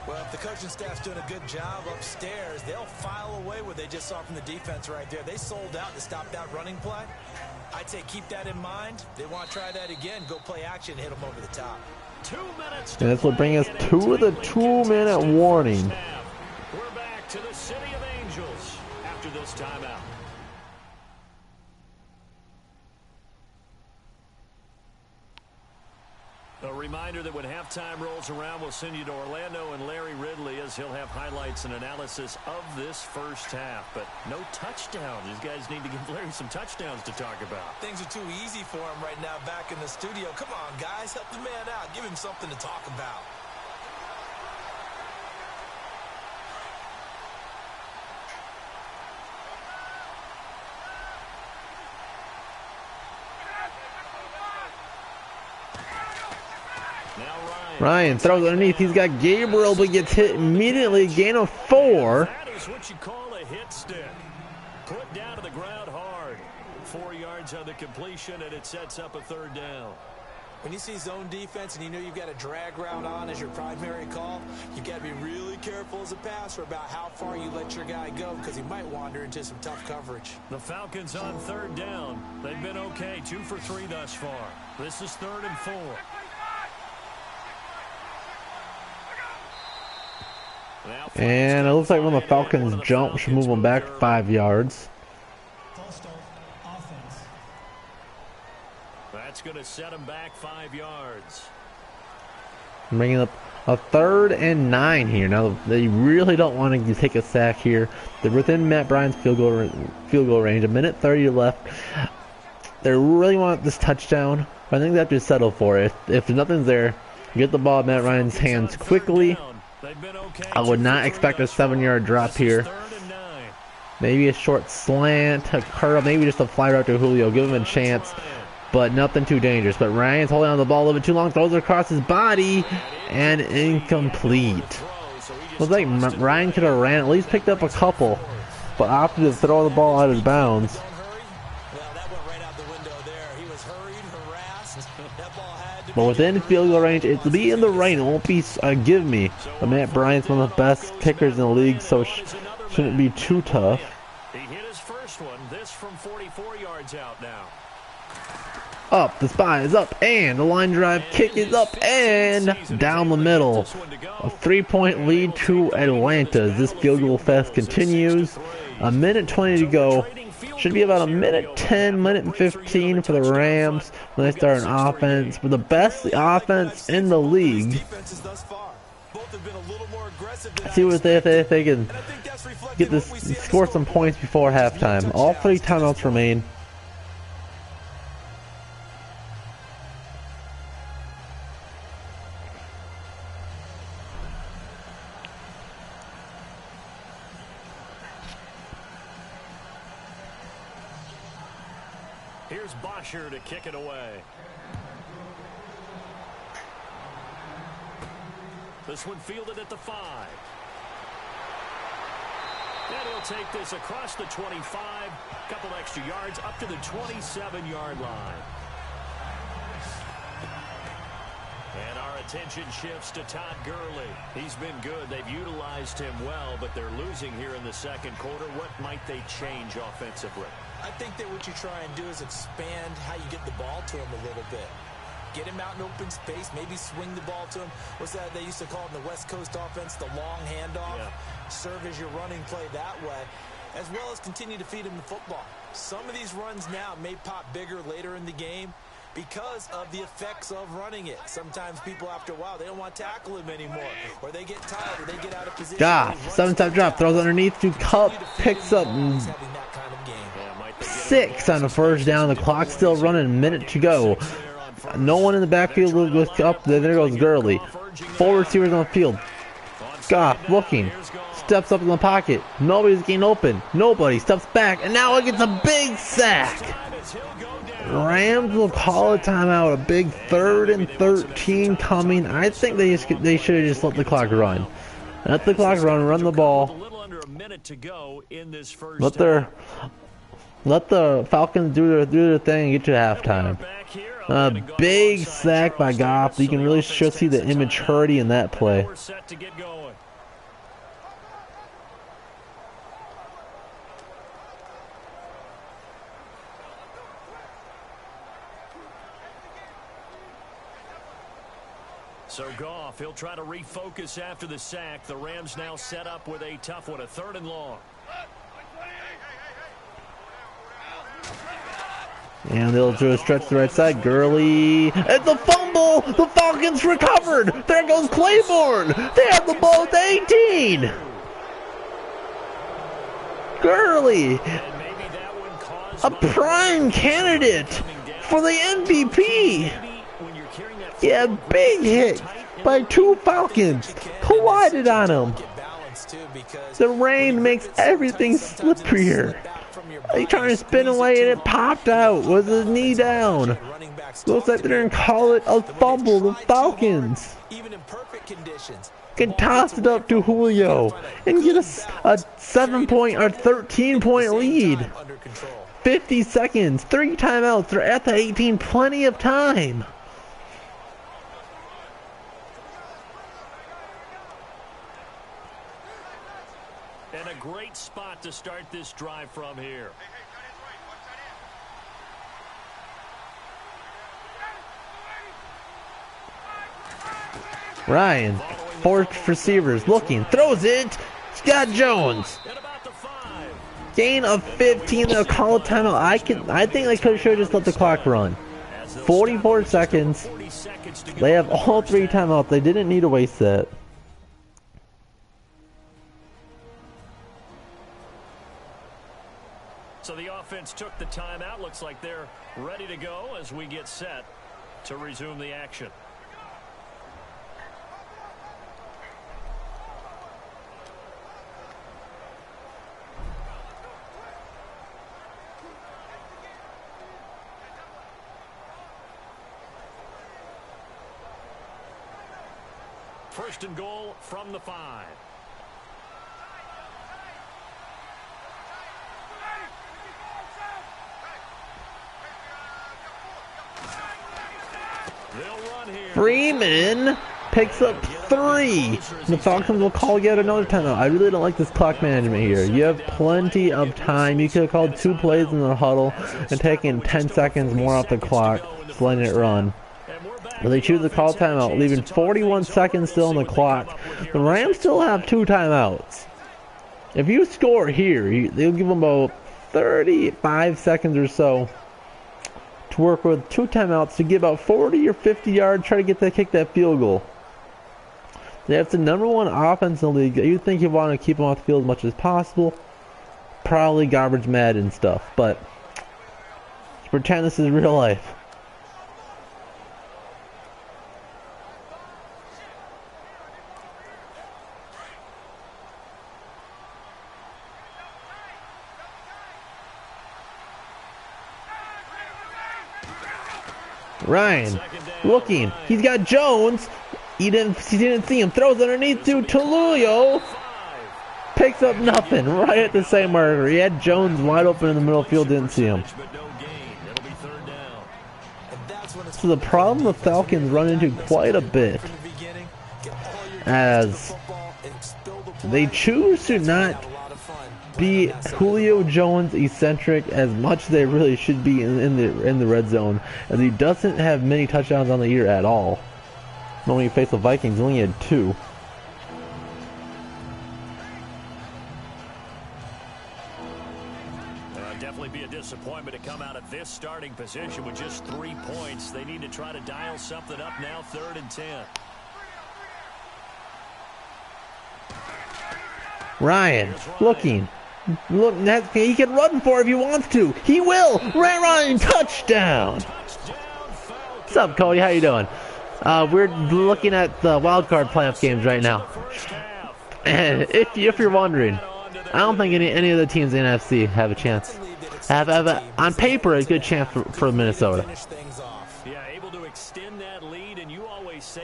Well, if the coaching staff's doing a good job upstairs, they'll file away what they just saw from the defense right there. They sold out to stop that running play. I'd say keep that in mind. They want to try that again. Go play action, hit them over the top. 2 minutes. And this will bring us to the 2-minute warning. We're back to the City of Angels after this timeout. A reminder that when halftime rolls around, we'll send you to Orlando and Larry Ridley as he'll have highlights and analysis of this first half. But no touchdowns. These guys need to give Larry some touchdowns to talk about. Things are too easy for him right now back in the studio. Come on, guys. Help the man out. Give him something to talk about. Ryan throws underneath. He's got Gabriel, but gets hit immediately. Gain of 4. That is what you call a hit stick. Put down to the ground hard. 4 yards on the completion, and it sets up a 3rd down. When you see zone defense and you know you've got a drag route on as your primary call, you've got to be really careful as a passer about how far you let your guy go because he might wander into some tough coverage. The Falcons on third down. They've been okay, 2 for 3 thus far. This is 3rd and 4. And it looks like when the Falcons jump, should move them back 5 yards. That's going to set them back 5 yards. Bringing up a 3rd and 9 here. Now they really don't want to take a sack here. They're within Matt Bryant's field goal range. 1:30 left. They really want this touchdown. I think they have to settle for it. If nothing's there, get the ball in Matt Ryan's hands quickly. I would not expect a 7-yard drop here. Maybe a short slant, a curl, maybe just a fly route to Julio. Give him a chance. But nothing too dangerous. But Ryan's holding on the ball a little bit too long. Throws it across his body. And incomplete. Looks like Ryan could have ran, at least picked up a couple. But opted to throw the ball out of bounds. But within field goal range, it'll be in the rain. It won't be a give me. But Matt Bryant's one of the best kickers in the league. So shouldn't be too tough. He hit his first one. This from 44 yards out now. Up, the spy is up, and the line drive kick is up, and down the middle. A 3-point lead to Atlanta as this field goal fest continues. 1:20 to go. Should be about 1:10, 1:15 for the Rams when they start an offense. For the best offense in the league. See what if they can get this, score some points before halftime. All 3 timeouts remain. Here's Bosher to kick it away. This one fielded at the 5. And he'll take this across the 25. Couple extra yards up to the 27-yard line. And our attention shifts to Todd Gurley. He's been good. They've utilized him well, but they're losing here in the second quarter. What might they change offensively? I think that what you try and do is expand how you get the ball to him a little bit. Get him out in open space, maybe swing the ball to him. What's that they used to call in the West Coast offense, the long handoff? Yeah. Serve as your running play that way, as well as continue to feed him the football. Some of these runs now may pop bigger later in the game because of the effects of running it. Sometimes people, after a while, they don't want to tackle him anymore, or they get tired, or they get out of position. 7-time drop, throws underneath to Cup, picks up 6 on the first down. The clock's still running, a minute to go. No one in the backfield with Cup. There goes Gurley. 4 receivers on the field. Goff looking, steps up in the pocket. Nobody's getting open. Nobody steps back, and now it gets a big sack. Rams will call a timeout. A big 3rd and 13 coming. I think they should have just let the clock run. Let the clock run the ball. Let the Falcons do their thing and get to halftime. A big sack by Goff. You can really see the immaturity in that play. So Goff, he'll try to refocus after the sack. The Rams now set up with a tough one, a 3rd and long. And they'll stretch the right side. Gurley. It's a fumble. The Falcons recovered. There goes Claiborne. They have the ball at the 18. Gurley. A prime candidate for the MVP. Yeah, big hit by 2 Falcons. Collided on him. The rain makes everything slipperier. He trying to spin away and it popped out with his knee down. Looks like they're going to call it a fumble. The Falcons can toss it up to Julio and get a 7-point or 13-point lead. 50 seconds, 3 timeouts. They're at the 18, plenty of time. great spot to start this drive from here. Ryan, four receivers, looking, throws it. Scott Jones. Gain of 15. They'll call a timeout. I think they should have just let the clock run. 44 seconds. They have all 3 timeouts. They didn't need to waste that. So the offense took the timeout. Looks like they're ready to go as we get set to resume the action. First and goal from the 5. Freeman picks up 3. The Falcons will call yet another timeout. I really don't like this clock management here. You have plenty of time. You could have called 2 plays in the huddle and taken 10 seconds more off the clock, just letting it run. But they choose to call timeout, leaving 41 seconds still on the clock. The Rams still have 2 timeouts. If you score here, they'll give them about 35 seconds or so to work with 2 timeouts to get about 40 or 50 yards, try to kick that field goal. That's the #1 offense in the league. You think you want to keep them off the field as much as possible. Probably garbage Madden stuff, but pretend this is real life. Ryan, looking, he's got Jones. He didn't see him. Throws underneath to Tulio. Picks up nothing. Right at the same marker. He had Jones wide open in the middle of the field. Didn't see him. So the problem the Falcons run into quite a bit, as they choose to not be Julio Jones eccentric as much as they really should be in the red zone, as he doesn't have many touchdowns on the year at all. When we face the Vikings, he only had 2. Definitely be a disappointment to come out of this starting position with just 3 points. They need to try to dial something up now. 3rd and 10. Ryan, looking. Look, he can run for it if he wants to. He will. Ryan, touchdown. What's up, Cody? How you doing? We're looking at the wild card playoff games right now. And if you're wondering, I don't think any of the teams in the NFC have a chance. Have on paper a good chance for Minnesota.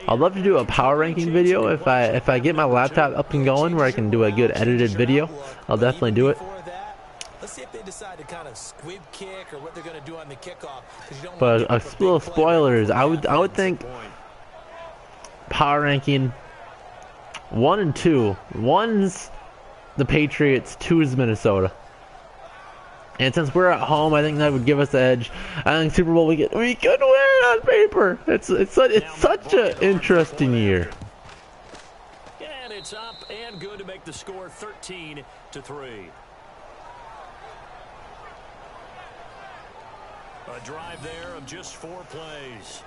I'd love to do a power ranking video if I get my laptop up and going where I can do a good edited video. I'll definitely do it. Let's see if they decide to kind of squib kick or what they're going to do on the kickoff. But a little spoilers, I would think power ranking 1 and 2. 1's the Patriots, 2 is Minnesota. And since we're at home, I think that would give us the edge. I think Super Bowl we could win on paper. It's such an interesting year. And it's up and good to make the score 13-3. A drive there of just 4 plays.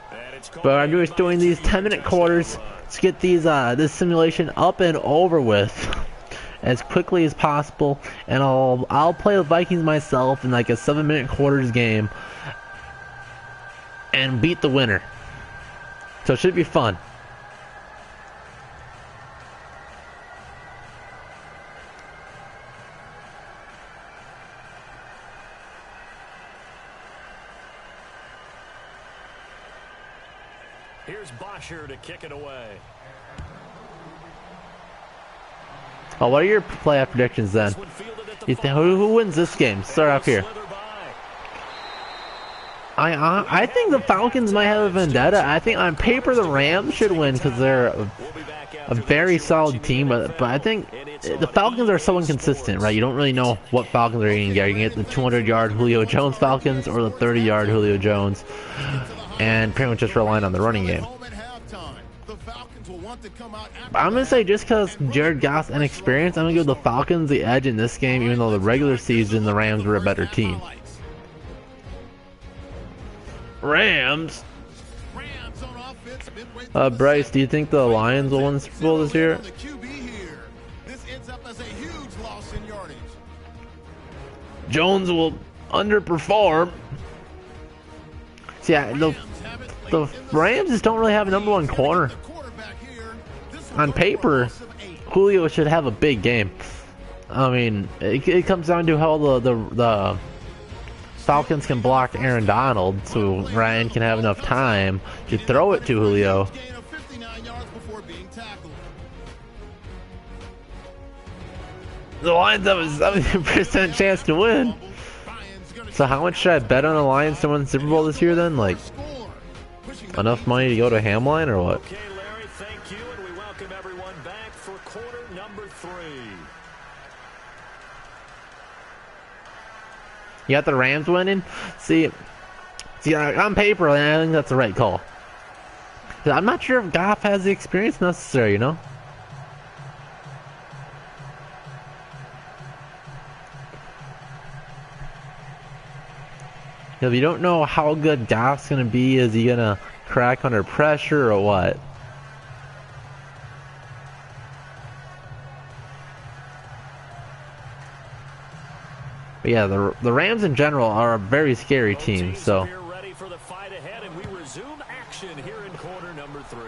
But I'm just doing these 10-minute quarters to get these this simulation up and over with as quickly as possible, and I'll play the Vikings myself in like a 7-minute quarters game and beat the winner. So it should be fun. Here's Bosher to kick it away. Oh, what are your playoff predictions then? You think who wins this game? Start off here. I think the Falcons might have a vendetta. I think on paper the Rams should win because they're a very solid team, but I think the Falcons are so inconsistent, right? You don't really know what Falcons are going to get. You can get the 200-yard Julio Jones Falcons or the 30-yard Julio Jones, and pretty much just relying on the running game. But I'm going to say just because Jared Goff's inexperienced, I'm going to give the Falcons the edge in this game, even though the regular season the Rams were a better team. Rams? Bryce, do you think the Lions will win the Super Bowl this year? Jones will underperform. See, the Rams just don't really have a number one corner. On paper, Julio should have a big game. I mean, it comes down to how the Falcons can block Aaron Donald, so Ryan can have enough time to throw it to Julio. The Lions have a 70% chance to win. So how much should I bet on the Lions to win the Super Bowl this year then? Like, enough money to go to Hamline or what? Okay, Larry, thank you, and we welcome everyone back for quarter number 3. You got the Rams winning? See, on paper, I think that's the right call. I'm not sure if Goff has the experience necessary, you know? If you don't know how good Goff's going to be, is he going to crack under pressure or what? But yeah, the Rams in general are a very scary team, so. Ready for the fight ahead, and we resume action here in quarter number 3.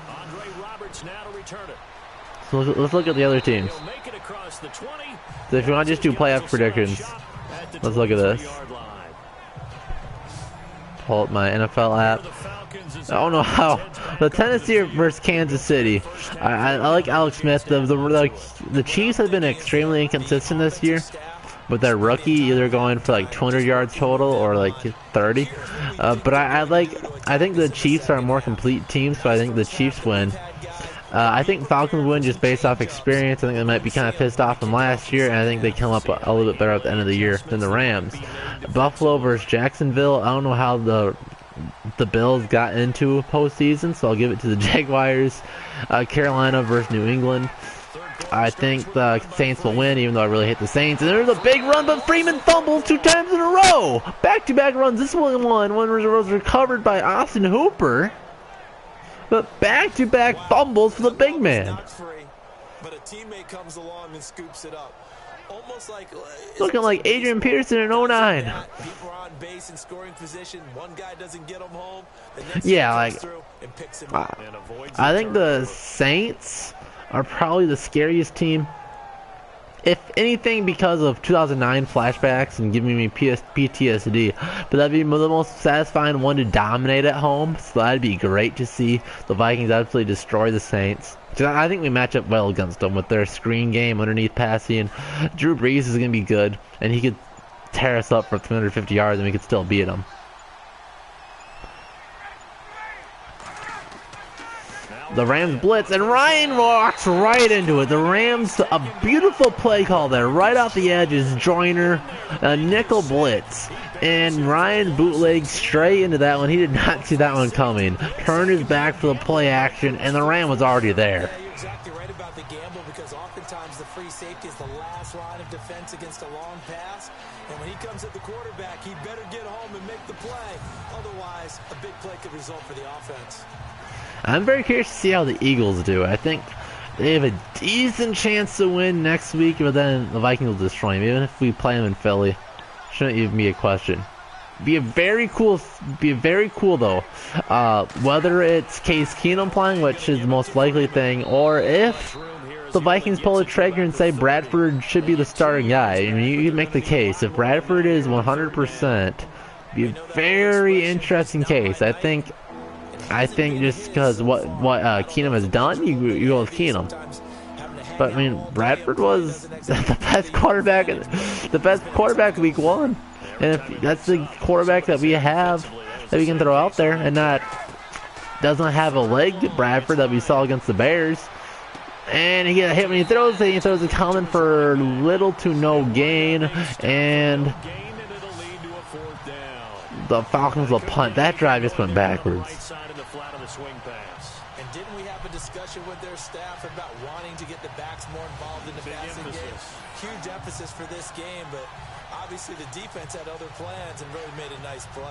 Andre Roberts now to return it. So let's look at the other teams. He'll make it across the 20. So if you want to just do playoff predictions, let's look at this. Pull up my NFL app. I don't know how. The Tennessee versus Kansas City. I like Alex Smith. The Chiefs have been extremely inconsistent this year with their rookie, either going for like 200 yards total or like 30. But I think the Chiefs are a more complete team, so I think the Chiefs win. I think Falcons win just based off experience. I think they might be kind of pissed off from last year, and I think they come up a little bit better at the end of the year than the Rams. Buffalo versus Jacksonville. I don't know how the Bills got into postseason, so I'll give it to the Jaguars. Carolina versus New England. I think the Saints will win, even though I really hate the Saints. And there's a big run, but Freeman fumbles 2 times in a row. Back-to-back runs. This one was recovered by Austin Hooper. But back-to-back fumbles for the big man. But a teammate comes along and scoops it up. Almost like looking like Adrian Peterson in 09. People are on base in scoring position. One guy doesn't get him home. Yeah, like I think the Saints are probably the scariest team. If anything, because of 2009 flashbacks and giving me PTSD. But that'd be the most satisfying one to dominate at home. So that'd be great to see the Vikings absolutely destroy the Saints. I think we match up well against them with their screen game, underneath passing. Drew Brees is going to be good, and he could tear us up for 350 yards, and we could still beat him. The Rams blitz, and Ryan walks right into it. The Rams, a beautiful play call there, right off the edges. Joyner, a nickel blitz, and Ryan bootlegs straight into that one. He did not see that one coming. Turned his back for the play action, and the Ram was already there. Yeah, you're exactly right about the gamble, because oftentimes the free safety is the last line of defense against a long pass. And when he comes at the quarterback, he better get home and make the play. Otherwise, a big play could result for the offense. I'm very curious to see how the Eagles do. I think they have a decent chance to win next week, but then the Vikings will destroy them. Even if we play them in Philly, shouldn't even be a question. Be a very cool though. Whether it's Case Keenum playing, which is the most likely thing, or if the Vikings pull the trigger and say Bradford should be the starting guy. I mean, you can make the case. If Bradford is 100%, be a very interesting case. I think just because what Keenum has done, you go with Keenum. But I mean, Bradford was the best quarterback week 1, and if that's the quarterback that we have that we can throw out there, and that doesn't have a leg, Bradford, that we saw against the Bears, And he got hit when he throws it. He throws it coming for little to no gain. And the Falcons will punt. That drive just went backwards. And didn't we have a discussion with their staff about wanting to get the backs more involved in the passing game? Huge emphasis for this game, but obviously the defense had other plans and really made a nice play.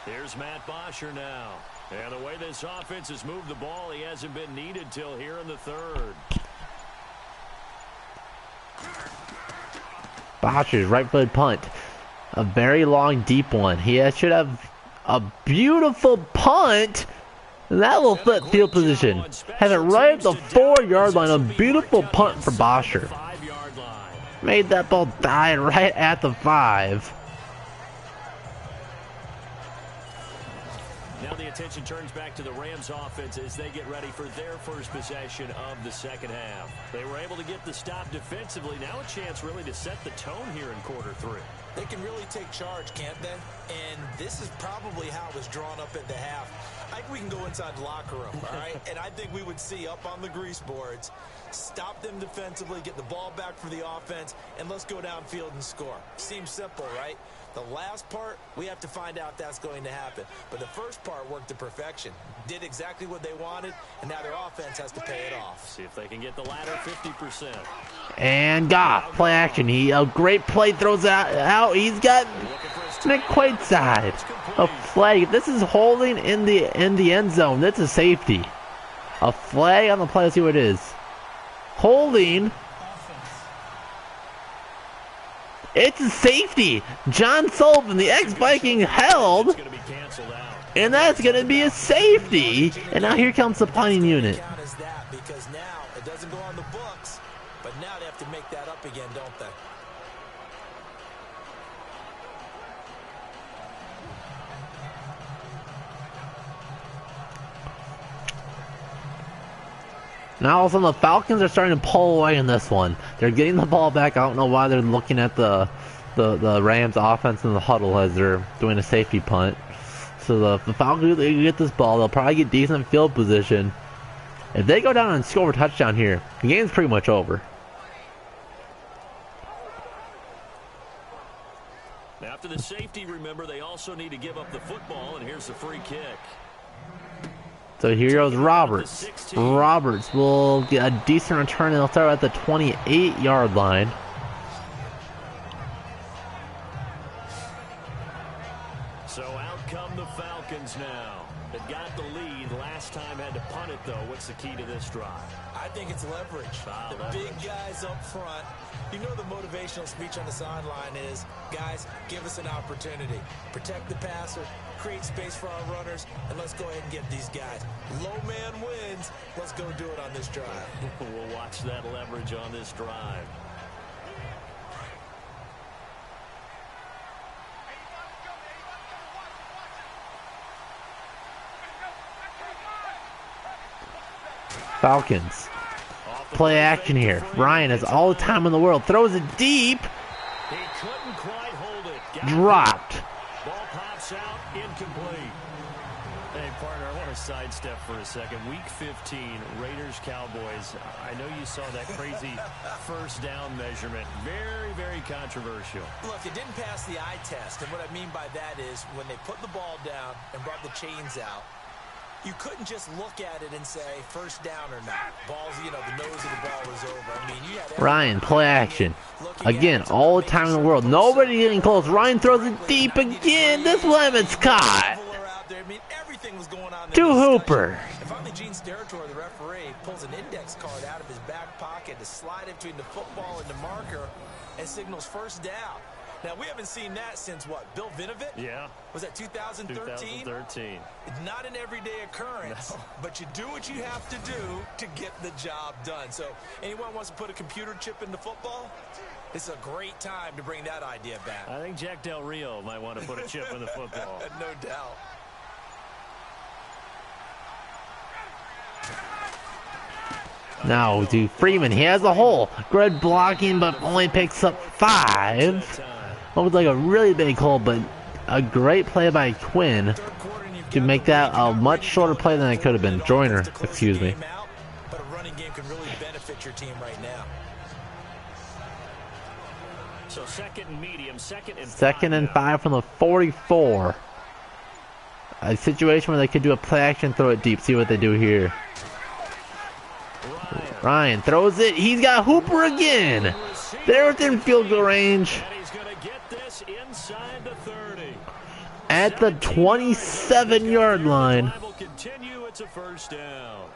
Here's Matt Bosher now. And the way this offense has moved the ball, he hasn't been needed till here in the third. Bosher's right-footed punt. A very long, deep one. He should have a beautiful punt. That will flip field position. Have it right at the 4-yard line. A beautiful punt for Bosher. Made that ball die right at the 5. Now the attention turns back to the Rams offense as they get ready for their first possession of the second half. They were able to get the stop defensively. Now a chance really to set the tone here in quarter 3. They can really take charge, can't they? And this is probably how it was drawn up at the half. I think we can go inside the locker room, all right? And I think we would see up on the grease boards, stop them defensively, get the ball back for the offense, and let's go downfield and score. Seems simple, right? The last part, we have to find out that's going to happen. But the first part worked to perfection. Did exactly what they wanted, and now their offense has to pay it off. See if they can get the latter 50%. And play action. A great play, throws out. He's got McQuaid's side. A flag. This is holding in the end zone. That's a safety. A flag on the play. Let's see what it is. Holding. It's a safety. John Sullivan, the ex-Viking, held. And that's going to be a safety. And now here comes the punting unit. Because now it doesn't go on the books, but now they have to make that up again, don't they? Now all of a sudden the Falcons are starting to pull away in this one. They're getting the ball back. I don't know why they're looking at the Rams offense in the huddle as they're doing a safety punt. So the Falcons, they get this ball. They'll probably get decent field position. If they go down and score a touchdown here, the game's pretty much over. After the safety, remember, they also need to give up the football, and here's the free kick. So here goes Roberts. Roberts will get a decent return, and they'll start at the 28-yard line. So out come the Falcons now. They got the lead. Last time had to punt it, though. What's the key to this drive? I think it's leverage. Big guys up front. You know the motivational speech on the sideline is, guys, give us an opportunity. Protect the passer, create space for our runners, and let's go ahead and get these guys. Low man wins. Let's go do it on this drive. We'll watch that leverage on this drive. Falcons. Play action here. Ryan has all the time in the world. Throws it deep. He couldn't quite hold it. Dropped. Ball pops out, incomplete. Hey, partner, I want to sidestep for a second. Week 15, Raiders-Cowboys. I know you saw that crazy first down measurement. Very, very controversial. Look, it didn't pass the eye test, and what I mean by that is when they put the ball down and brought the chains out, you couldn't just look at it and say first down or not. Balls, the nose of the ball was over. I mean, you had Ryan, play action. Again, all the time in the world. Nobody getting close. Ryan throws it deep again. This time it's caught. To Hooper. And finally, Gene Steratore, the referee, pulls an index card out of his back pocket to slide it between the football and the marker and signals first down. Now, we haven't seen that since, what, Bill Vinovich? Yeah. Was that 2013? 2013. It's not an everyday occurrence, but you do what you have to do to get the job done. So, anyone wants to put a computer chip into football? It's a great time to bring that idea back. I think Jack Del Rio might want to put a chip in the football. No doubt. Now to Freeman. He has a hole. Good blocking, but only picks up 5. Looked like a really big hole, but a great play by Quinn to make that a much shorter play than it could have been. Joyner, excuse me. But a running game can really benefit your team right now. So second and medium, second and 5 from the 44. A situation where they could do a play action, throw it deep. See what they do here. Ryan throws it. He's got Hooper again. They're within field goal range. At the 27-yard line. It's a first down.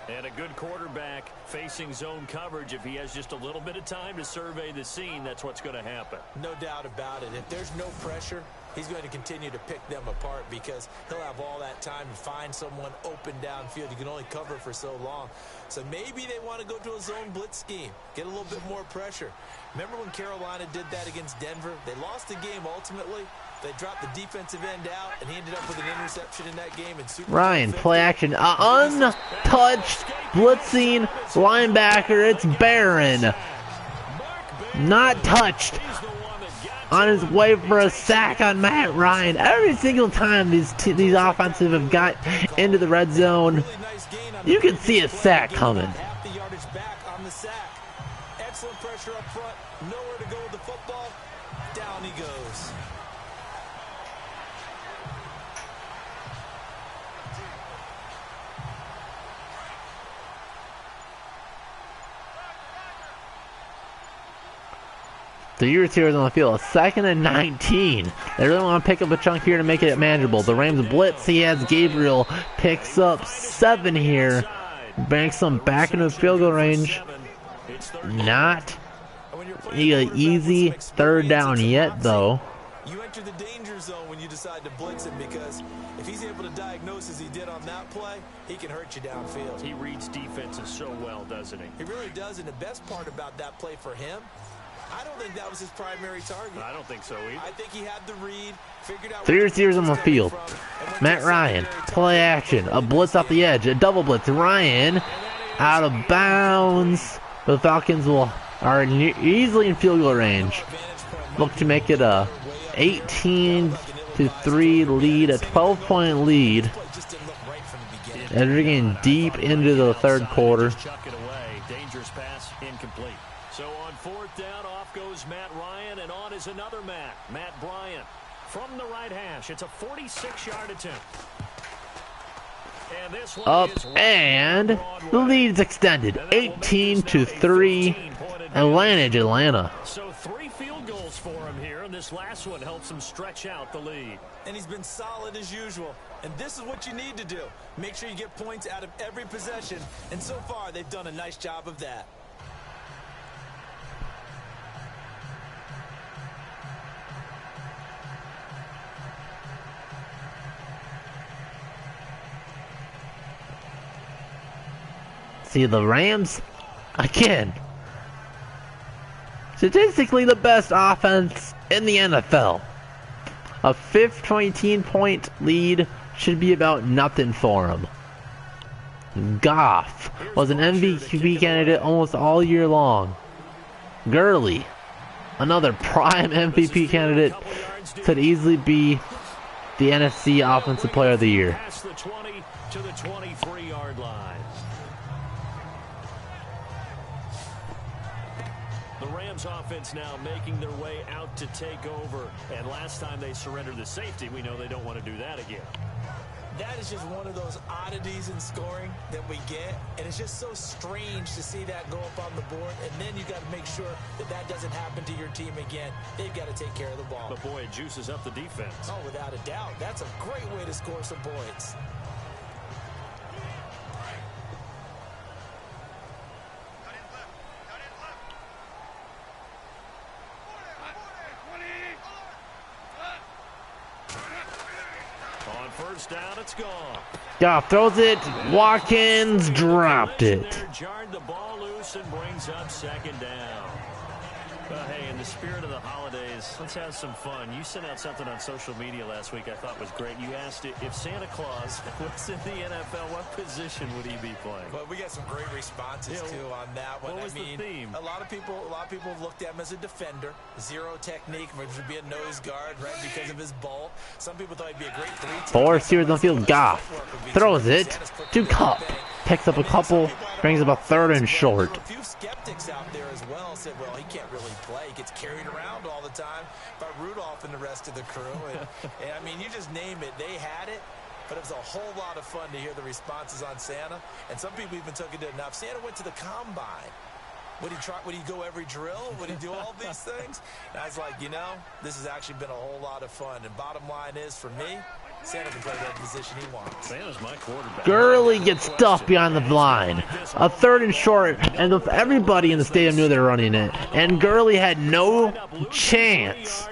And a good quarterback facing zone coverage. If he has just a little bit of time to survey the scene, that's what's going to happen. No doubt about it. If there's no pressure, he's going to continue to pick them apart because he'll have all that time to find someone open downfield. You can only cover for so long. So maybe they want to go to a zone blitz scheme, get a little bit more pressure. Remember when Carolina did that against Denver? They lost the game ultimately. They dropped the defensive end out, and he ended up with an interception in that game. Ryan, play action, untouched, blitzing linebacker. It's Barron, not touched. On his way for a sack on Matt Ryan. Every single time these offensive have got into the red zone, you can see a sack coming. Excellent pressure up front. Nowhere to go with the football. Down he goes. The receivers on the field, 2nd and 19. They really want to pick up a chunk here to make it manageable. The Rams blitz. He has Gabriel. Picks up 7 here. Banks them back into field goal range. Not an easy 3rd down yet, though. You enter the danger zone when you decide to blitz him because if he's able to diagnose as he did on that play, he can hurt you downfield. He reads defenses so well, doesn't he? He really does, and the best part about that play for him, I don't think that was his primary target. I don't think so either. I think he had the read, figured out 3 receivers on the field. Matt Ryan, play action, a blitz off the edge, a double blitz. Ryan out of bounds. The Falcons are easily in field goal range. Look to make it a 18-3 lead, a 12-point lead. And they're getting deep into the 3rd quarter. Dangerous pass, incomplete. So on 4th down, off goes Matt Ryan, and on is another Matt Bryant. From the right hash, it's a 46-yard attempt. And this one Up is and the lead's extended, 18-3. Atlanta. So 3 field goals for him here, and this last one helps him stretch out the lead. And he's been solid as usual. And this is what you need to do. Make sure you get points out of every possession. And so far, they've done a nice job of that. See, the Rams, again, statistically the best offense in the NFL. A 15-point lead should be about nothing for them. Goff was an MVP candidate almost all year long. Gurley, another prime MVP candidate, could easily be the NFC Offensive Player of the Year. Past the 20 to the 23-yard line. The Rams offense now making their way out to take over. And last time they surrendered the safety, we know they don't want to do that again. That is just one of those oddities in scoring that we get. And it's just so strange to see that go up on the board. And then you got to make sure that that doesn't happen to your team again. They've got to take care of the ball. But boy, it juices up the defense. Oh, without a doubt. That's a great way to score some points. First down, it's gone. Goff throws it. Watkins dropped it. Jarred the ball loose and brings up 2nd down. Hey, in the spirit of the holidays, let's have some fun. You sent out something on social media last week I thought was great. You asked if Santa Claus was in the NFL, what position would he be playing? Well, we got some great responses too on that one. What was the theme? A lot of people have looked at him as a defender, zero technique, which would be a nose guard, right, because of his bulk. Some people thought he'd be a great 3-2. 4 receivers on the field. Goff throws it to Cup. Picks up a couple, brings up a 3rd and short. A few skeptics out there as well said, well, he can't really play. He gets carried around all the time by Rudolph and the rest of the crew. And I mean, you just name it. They had it, but it was a whole lot of fun to hear the responses on Santa. And some people even took it to enough. Santa went to the combine. Would he go every drill? Would he do all these things? And I was like, you know, this has actually been a whole lot of fun. And bottom line is, for me, Santa can play that position he wants. Santa's my quarterback. Gurley gets stuffed behind the line. A 3rd and short, and everybody in the stadium knew they were running it. And Gurley had no chance.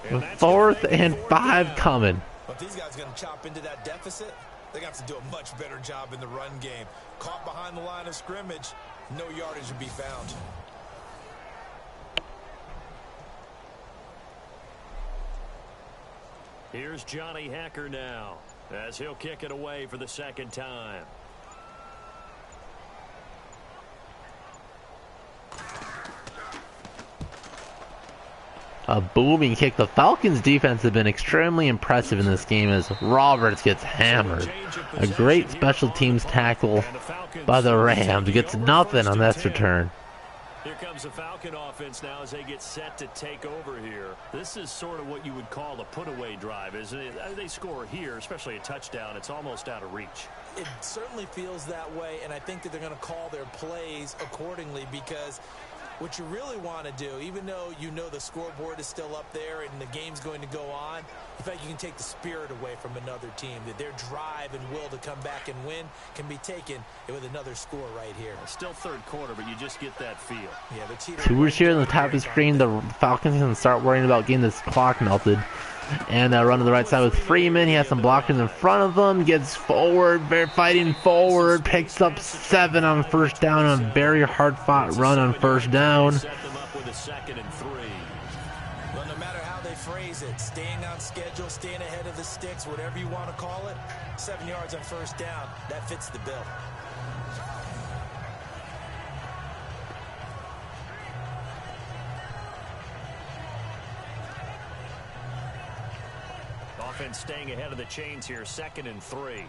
4th and 5 coming. But these guys are going to chop into that deficit. They're going to have to do a much better job in the run game. Caught behind the line of scrimmage, no yardage to be found. Here's Johnny Hacker now, as he'll kick it away for the 2nd time. A booming kick. The Falcons defense have been extremely impressive in this game as Roberts gets hammered. A great special teams tackle by the Rams. Gets nothing on that return. Here comes the Falcon offense now as they get set to take over here. This is sort of what you would call a put-away drive, isn't it? They score here, especially a touchdown. It's almost out of reach. It certainly feels that way, and I think that they're going to call their plays accordingly because what you really want to do, even though you know the scoreboard is still up there and the game's going to go on, in fact, you can take the spirit away from another team, that their drive and will to come back and win can be taken with another score right here. Still 3rd quarter, but you just get that feel. Yeah, the Tours here on the top of the screen. The Falcons can start worrying about getting this clock melted. And run to the right side with Freeman. He has some blockers in front of him. Gets forward, fighting forward. Picks up 7 on 1st down. A very hard-fought run on 1st down. Well, no matter how they phrase it, staying on schedule, staying ahead of the sticks, whatever you want to call it, 7 yards on 1st down, that fits the bill. Offense staying ahead of the chains here, 2nd and 3.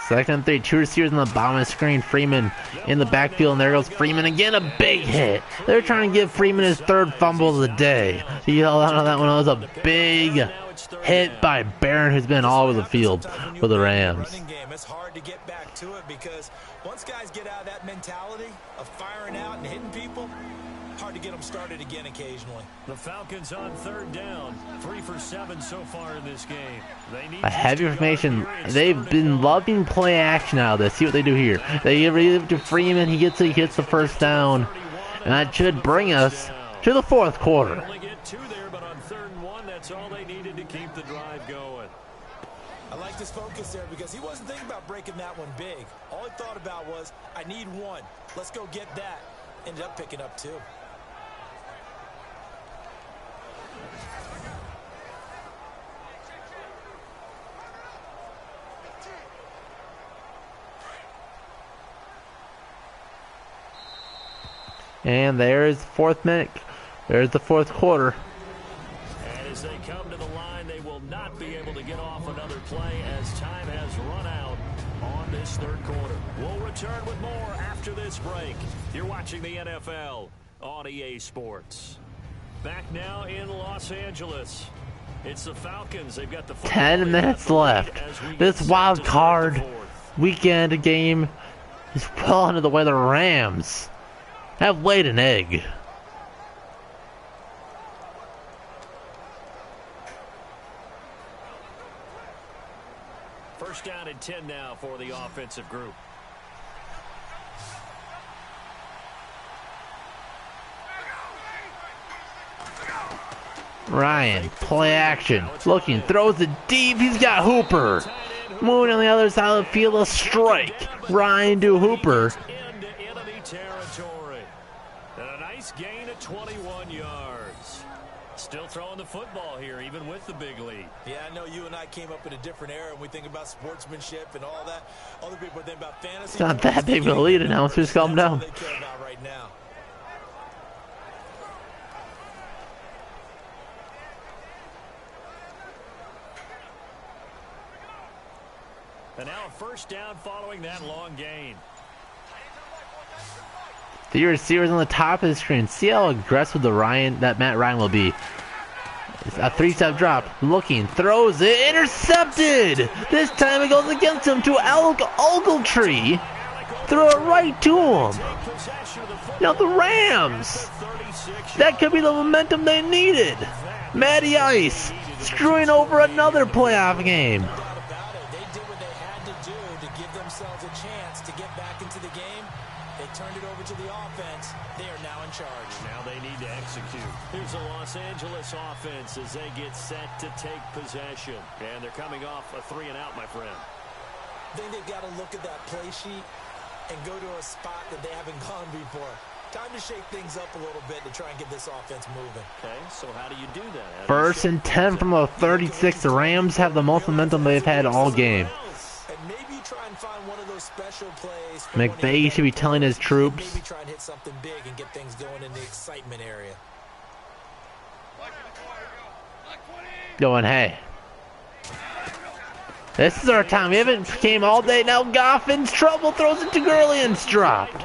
2nd and 3, 2 receivers on the bottom of the screen. Freeman in the backfield, and there goes Freeman again. A big hit. They're trying to give Freeman his 3rd fumble of the day. He held out on that one. It was a big hit by Barron, who's been all over the field for the Rams. It's hard to get back to it because once guys get out of that mentality of firing out and hitting people, hard to get them started again occasionally. The Falcons on 3rd down, 3 for 7 so far in this game. They need a heavy formation. They've been loving play action out of this. See what they do here. They give it to Freeman. He gets the 1st down, and that should bring us to the 4th quarter. Only get 2 there, but on 3rd and 1, that's all they needed to keep the drive going. I like his focus there because he wasn't thinking about breaking that one big. All he thought about was, I need 1. Let's go get that. Ended up picking up 2. And there's the 4th minute. There's the 4th quarter. And as they come to the line, they will not be able to get off another play as time has run out on this 3rd quarter. We'll return with more after this break. You're watching the NFL on EA Sports. Back now in Los Angeles. It's the Falcons. They've got the 10 minutes left. This wild card weekend game is well under the way. The Rams have laid an egg. First down and 10 now for the offensive group. Ryan, play action. Looking, throws it deep. He's got Hooper. Moving on the other side of the field, a strike. Ryan to Hooper. Still throwing the football here, even with the big lead. Yeah, I know you and I came up in a different era, and we think about sportsmanship and all that. Other people think about fantasy. It's not that big of a lead, announcers. Calm down. They care about right now. And now a first down following that long gain. The receivers on the top of the screen. See how aggressive that Matt Ryan will be. It's a 3-step drop. Looking. Throws it. Intercepted. This time it goes against him to Ogletree. Throw it right to him. Now the Rams. That could be the momentum they needed. Matty Ice screwing over another playoff game. Turned it over to the offense. They are now in charge. Now they need to execute. Here's the Los Angeles offense as they get set to take possession. And they're coming off a 3-and-out, my friend. I think they've got to look at that play sheet and go to a spot that they haven't gone before. Time to shake things up a little bit to try and get this offense moving. Okay, so how do you do that? First and 10 from the 36. The Rams have the most momentum they've had all game. And maybe try and find one of those special plays. McVay should be telling his troops. Maybe try and hit something big and get things going in the excitement area. Going, hey. This is our time. We haven't came all day. Now Goffin's trouble. Throws it to Gurley and it's dropped.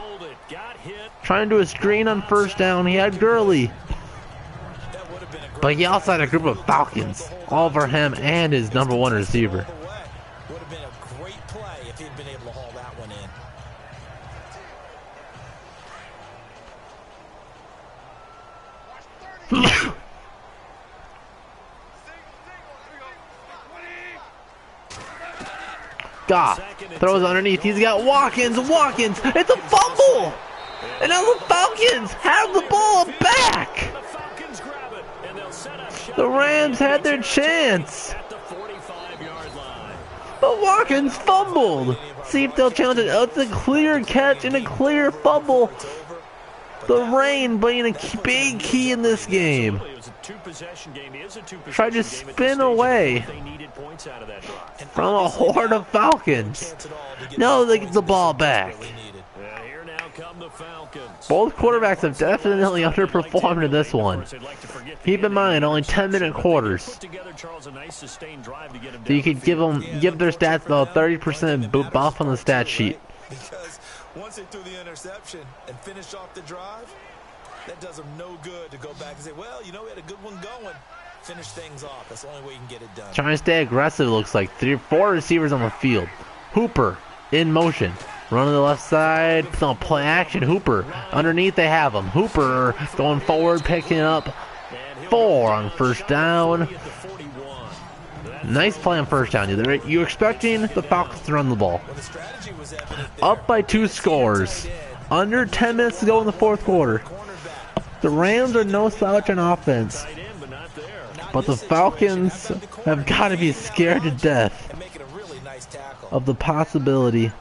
Trying to do a screen on first down. He had Gurley. But he also had a group of Falcons all over him and his number 1 receiver. Would have been a great play if he'd been able to haul that one in. Goff throws underneath. He's got Watkins. It's a fumble. And now the Falcons have the ball back. The Rams had their chance. But Watkins fumbled. See if they'll challenge it. Oh, it's a clear catch and a clear fumble. The rain being a big key in this game. Tried to spin away from a horde of Falcons. No, they get the ball back. Both quarterbacks have definitely underperformed in this one. Keep in mind, only 10-minute quarters. So you could give their stats about 30% buff on the stat sheet. Because once they threw the interception and finished off the drive, that does them no good to go back and say, well, you know, we had a good one going. Finish things off. That's the only way you can get it done. Trying to stay aggressive, looks like. 4 receivers on the field. Hooper in motion. Run to the left side. No, play action. Hooper. Underneath they have him. Hooper going forward, picking up 4 on first down. Nice play on first down. You're expecting the Falcons to run the ball. Up by 2 scores. Under 10 minutes to go in the fourth quarter. The Rams are no slouch on offense. But the Falcons have got to be scared to death of the possibility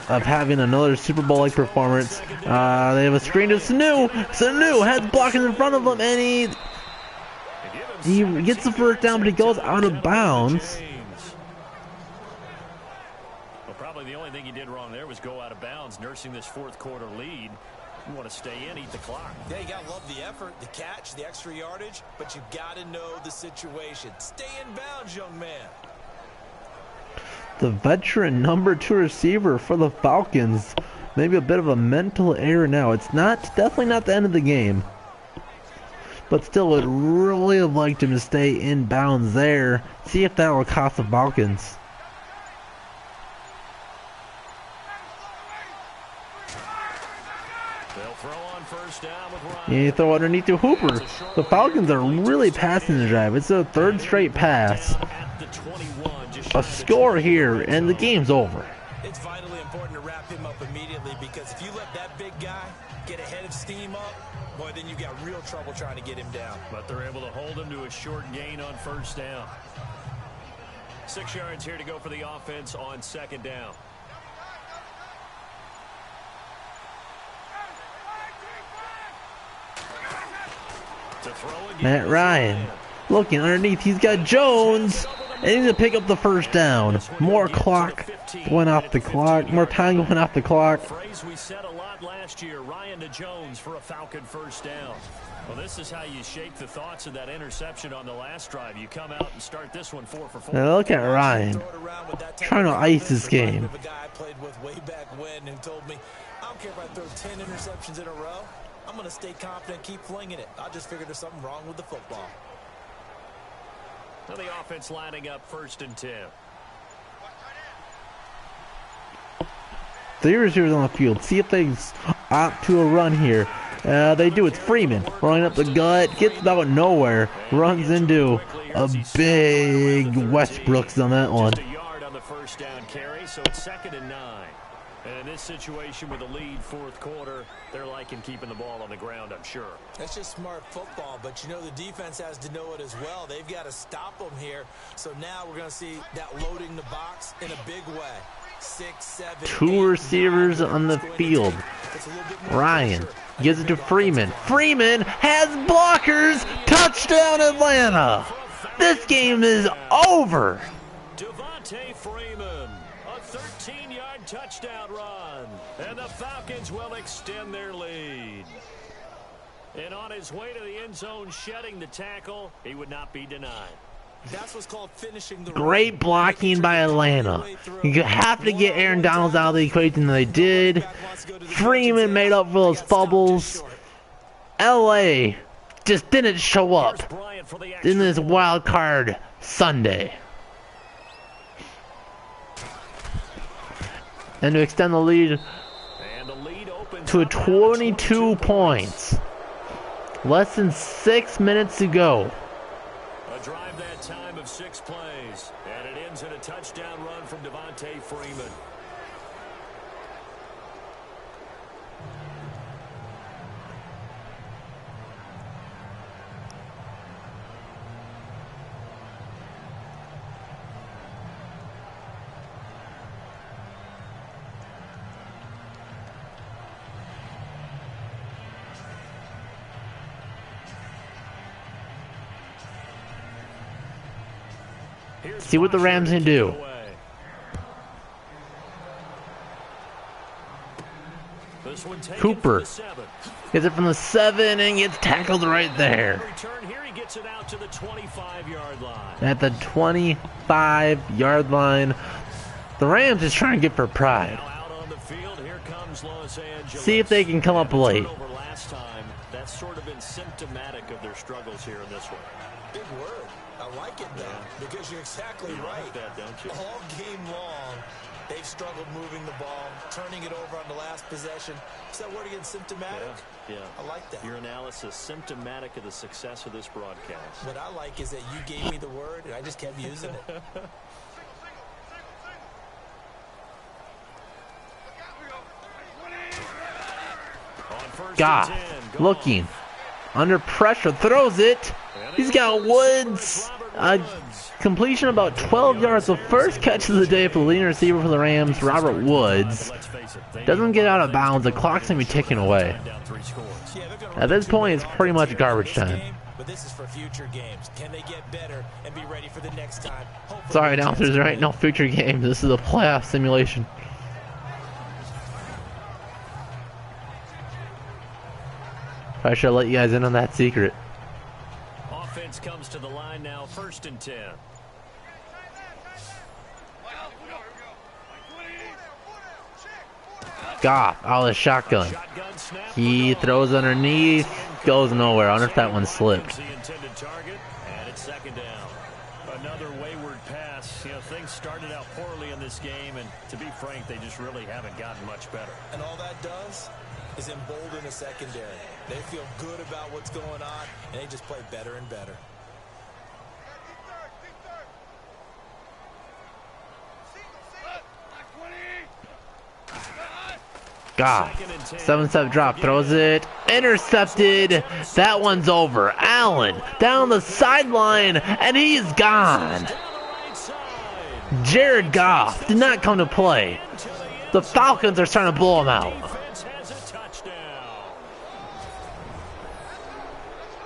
of having another Super Bowl-like performance. They have a screen to Sanu. Sanu has blocking in front of him, and he gets the first down, but he goes out of bounds. Well, probably the only thing he did wrong there was go out of bounds, nursing this fourth quarter lead. You want to stay in, eat the clock. Yeah, you got to love the effort, the catch, the extra yardage, but you've got to know the situation. Stay in bounds, young man. The veteran number 2 receiver for the Falcons. Maybe a bit of a mental error now. It's definitely not the end of the game. But still would really have liked him to stay in bounds there. See if that will cost the Falcons. And you throw underneath to Hooper. The Falcons are really passing the drive. It's a 3rd straight pass. A score here, and the game's over. It's vitally important to wrap him up immediately, because if you let that big guy get ahead of steam up, boy, then you got real trouble trying to get him down. But they're able to hold him to a short gain on first down. 6 yards here to go for the offense on 2nd down. To throw again. Matt Ryan looking underneath. He's got Jones. And he's going to pick up the first down. More clock went off the clock. More time went off the clock. Phrase we said a lot last year. Ryan to Jones for a Falcon first down. Well, this is how you shake the thoughts of that interception on the last drive. You come out and start this one 4 for 4. Now look at Ryan trying to ice this game. A guy I played with way back when who told me, I don't care if I throw 10 interceptions in a row. I'm going to stay confident, keep flinging it. I just figured there's something wrong with the football. So the offense lining up 1st and 10. 3 receivers on the field. See if they opt to a run here. They do. It's Freeman running up the gut, gets about nowhere, runs into a big Westbrooks on that one. Just a yard on the first down carry, so it's 2nd and 9. And in this situation with a lead 4th quarter, they're liking keeping the ball on the ground, I'm sure. That's just smart football, but you know the defense has to know it as well. They've got to stop them here. So now we're going to see that loading the box in a big way. 6, 7, 2 receivers on the field. Ryan gives it to Freeman. Freeman has blockers. Touchdown Atlanta. This game is over. Devontae Freeman, a 13-yard touchdown run. And the Falcons will extend their lead. And on his way to the end zone, shedding the tackle, he would not be denied. That's what's called finishing the Great blocking by Atlanta. You have to get Aaron Donald out of the equation, and they did. Freeman made up for those fumbles. LA just didn't show up in this wild card Sunday. And to extend the lead to 22 points. Less than 6 minutes to go. A drive that time of 6 plays. And it ends in a touchdown run from Devontae Freeman. See what the Rams can do. Cooper gets it from the 7 and gets tackled right there. At the 25-yard line. The Rams is trying to get for pride. See if they can come up late. That's sort of been symptomatic of their struggles here in this one. Big word. I like it, though, because you're exactly right. Like that, don't you? All game long, they've struggled moving the ball, turning it over on the last possession. Is that word again, symptomatic? Yeah. I like that. Your analysis, symptomatic of the success of this broadcast. What I like is that you gave me the word, and I just kept using it. Goff looking under pressure, throws it. He's got Woods. Completion about 12 yards. The first catch of the day for the leading receiver for the Rams, Robert Woods. Doesn't get out of bounds. The clock's going to be ticking away. At this point, it's pretty much garbage time. But this is for future games. Can they get better and be ready for the next time? Sorry, announcers, there ain't no future games. This is a playoff simulation. I should let you guys in on that secret. Offense comes to the line now, 1st and 10. Goff out of the shotgun. He throws underneath, goes nowhere. I wonder if that one slipped. The intended target, and it's 2nd down. Another wayward pass. You know, things started out poorly in this game, and to be frank, they just really haven't gotten much better. And all that does is embolden the secondary. They feel good about what's going on, and they just play better and better. Goff, 7-step drop, throws it, intercepted. That one's over. Allen down the sideline, and he's gone. Jared Goff did not come to play. The Falcons are trying to blow him out.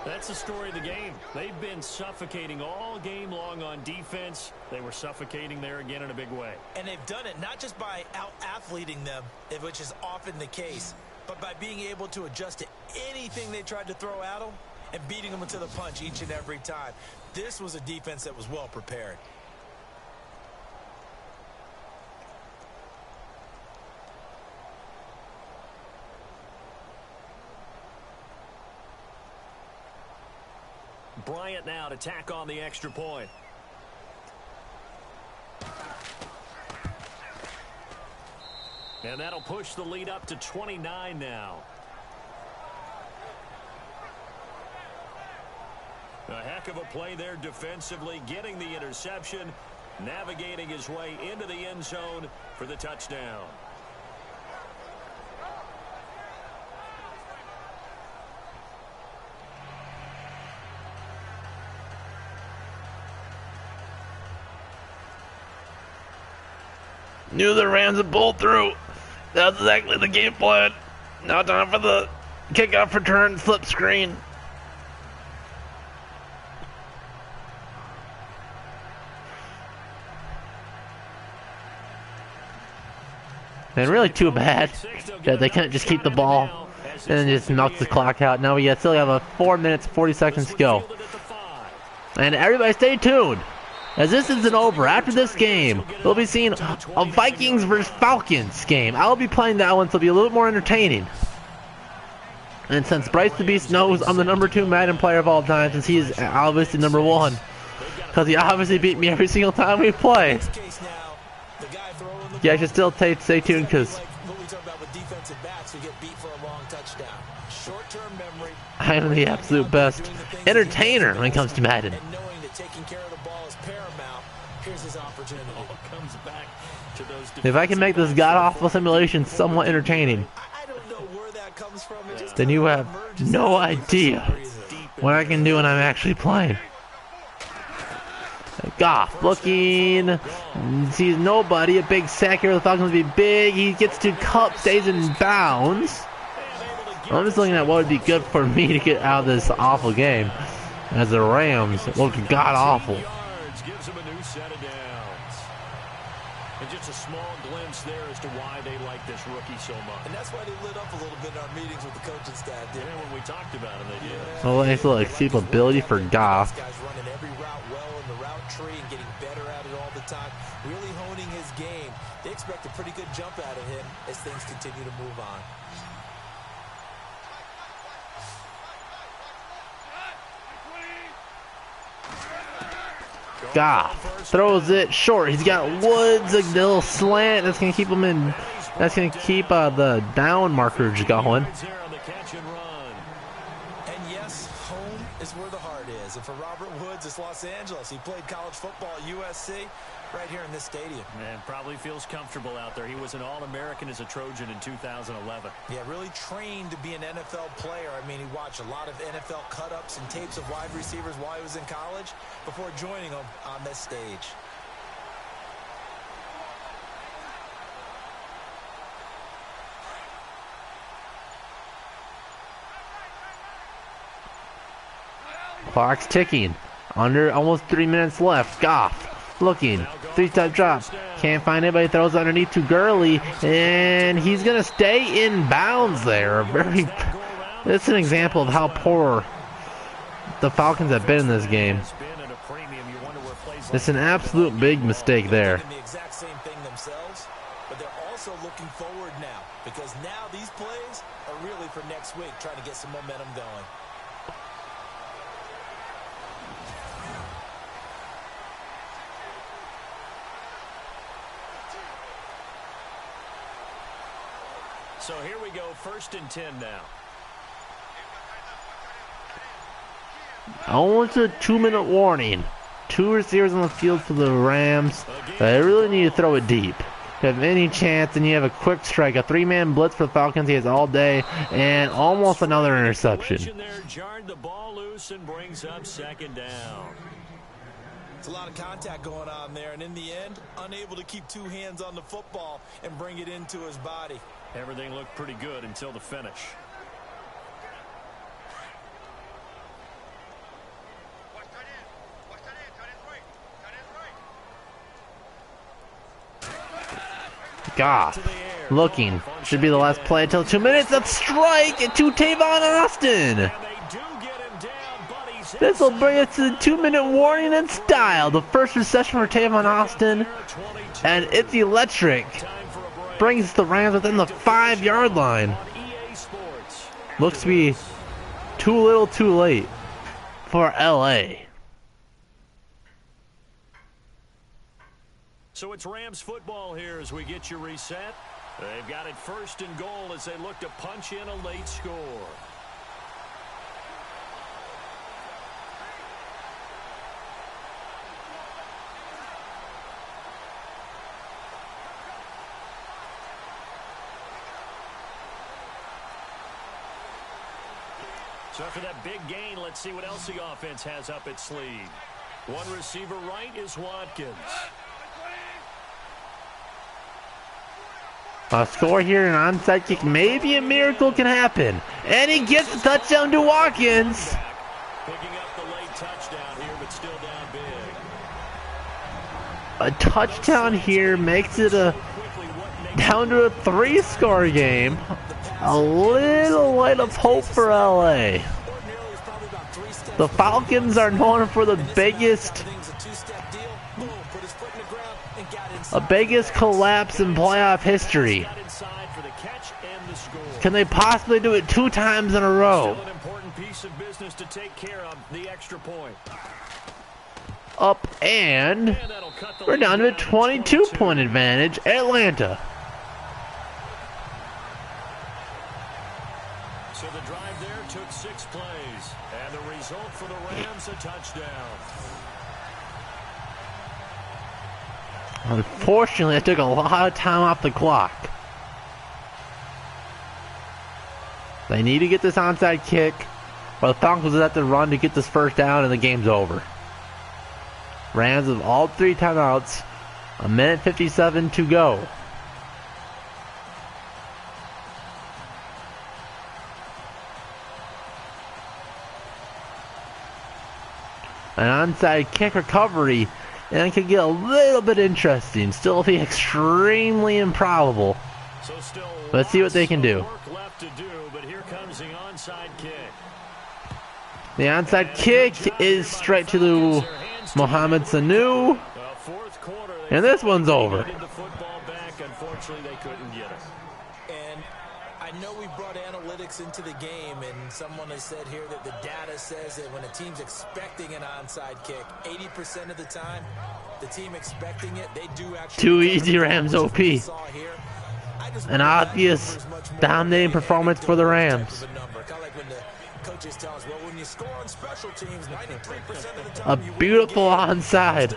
That's the story of the game. They've been suffocating all game long on defense. They were suffocating there again in a big way. And they've done it not just by out-athleting them, which is often the case, but by being able to adjust to anything they tried to throw at them and beating them to the punch each and every time. This was a defense that was well prepared. Bryant now to tack on the extra point. And that'll push the lead up to 29 now. A heck of a play there defensively, getting the interception, navigating his way into the end zone for the touchdown. Knew the Rams would pull through. That's exactly the game plan. Now time for the kickoff return flip screen. And really too bad that they couldn't just keep the ball and then just knock the clock out. Now we still have 4 minutes, 40 seconds to go. And everybody stay tuned, as this isn't over. After this game, we'll be seeing a Vikings versus Falcons game. I'll be playing that one, so it'll be a little more entertaining. And since Bryce the Beast knows I'm the #2 Madden player of all time, since he's obviously #1, because he obviously beat me every single time we play. Yeah, I should still stay tuned, because I'm the absolute best entertainer when it comes to Madden. If I can make this god-awful simulation somewhat entertaining, then you have no idea what I can do when I'm actually playing. Goff looking, sees nobody. A big sack here. The Falcons will be big. He gets to Cup, stays in bounds. I'm just looking at what would be good for me to get out of this awful game, as the Rams look god-awful. And just a small glimpse there as to why they like this rookie so much. And that's why they lit up a little bit in our meetings with the coaching staff. Yeah, when we talked about it, they did. Well, nice little escapability for Goff. This guy's running every route well in the route tree and getting better at it all the time. Really honing his game. They expect a pretty good jump out of him as things continue to move on. Goff throws it short. He's got Woods, a little slant that's gonna keep him in. That's gonna keep the down markers going. And yes, home is where the heart is. And for Robert Woods, it's Los Angeles. He played college football at USC right here in this stadium. Man, probably feels comfortable out there. He was an All-American as a Trojan in 2011. Yeah, really trained to be an NFL player. I mean, he watched a lot of NFL cut-ups and tapes of wide receivers while he was in college before joining them on this stage. Clock's ticking. Under almost 3 minutes left. Goff looking. 3-step drop. Can't find anybody. Throws underneath to Gurley. And he's going to stay in bounds there. This is an example of how poor the Falcons have been in this game. It's an absolute big mistake there. The exact same thing themselves, but they're also looking forward now, because now these plays are really for next week, trying to get some momentum going. So here we go, 1st and 10 now. Almost a 2-minute warning. 2 receivers on the field for the Rams. They really need to throw it deep. If you have any chance, and you have a quick strike, a 3-man blitz for the Falcons. He has all day, and almost another interception. There jarred the ball loose and brings up 2nd down. It's a lot of contact going on there, and in the end, unable to keep 2 hands on the football and bring it into his body. Everything looked pretty good until the finish. Goff. Looking. Should be the last play until 2 minutes. A strike to Tavon Austin. This will bring us to the 2-minute warning in style. The first reception for Tavon Austin. And it's electric. Brings the Rams within the 5-yard line. Looks to be too little too late for LA. So it's Rams football here as we get you reset. They've got it 1st and goal as they look to punch in a late score. So after that big gain, let's see what else the offense has up its sleeve. One receiver right is Watkins. A score here, an onside kick. Maybe a miracle can happen. And he gets the touchdown to Watkins. Picking up the late touchdown here, but still down big. A touchdown here makes it down to a 3-score game. A little light of hope for LA. The Falcons are known for the biggest collapse in playoff history. Can they possibly do it 2 times in a row? Up, and we're down to a 22-point advantage, Atlanta. So the drive there took 6 plays, and the result for the Rams, a touchdown. Unfortunately, it took a lot of time off the clock. They need to get this onside kick, or the Falcons will have to run to get this first down, and the game's over. Rams have all 3 timeouts, 1:57 to go. An onside kick recovery, and it could get a little bit interesting. Still be extremely improbable. So still let's see what they can do. work left to do, but here comes the onside kick. The onside kick is straight to the Mohamed Sanu, and this one's over. The football back. Unfortunately, they couldn't get it. And I know we brought analytics into the game, and someone has said here that the data says that when a team's expecting an onside kick, 80% of the time, the team expecting it, they do actually. Too easy, Rams OP. An obvious dominating performance for the Rams. A beautiful onside.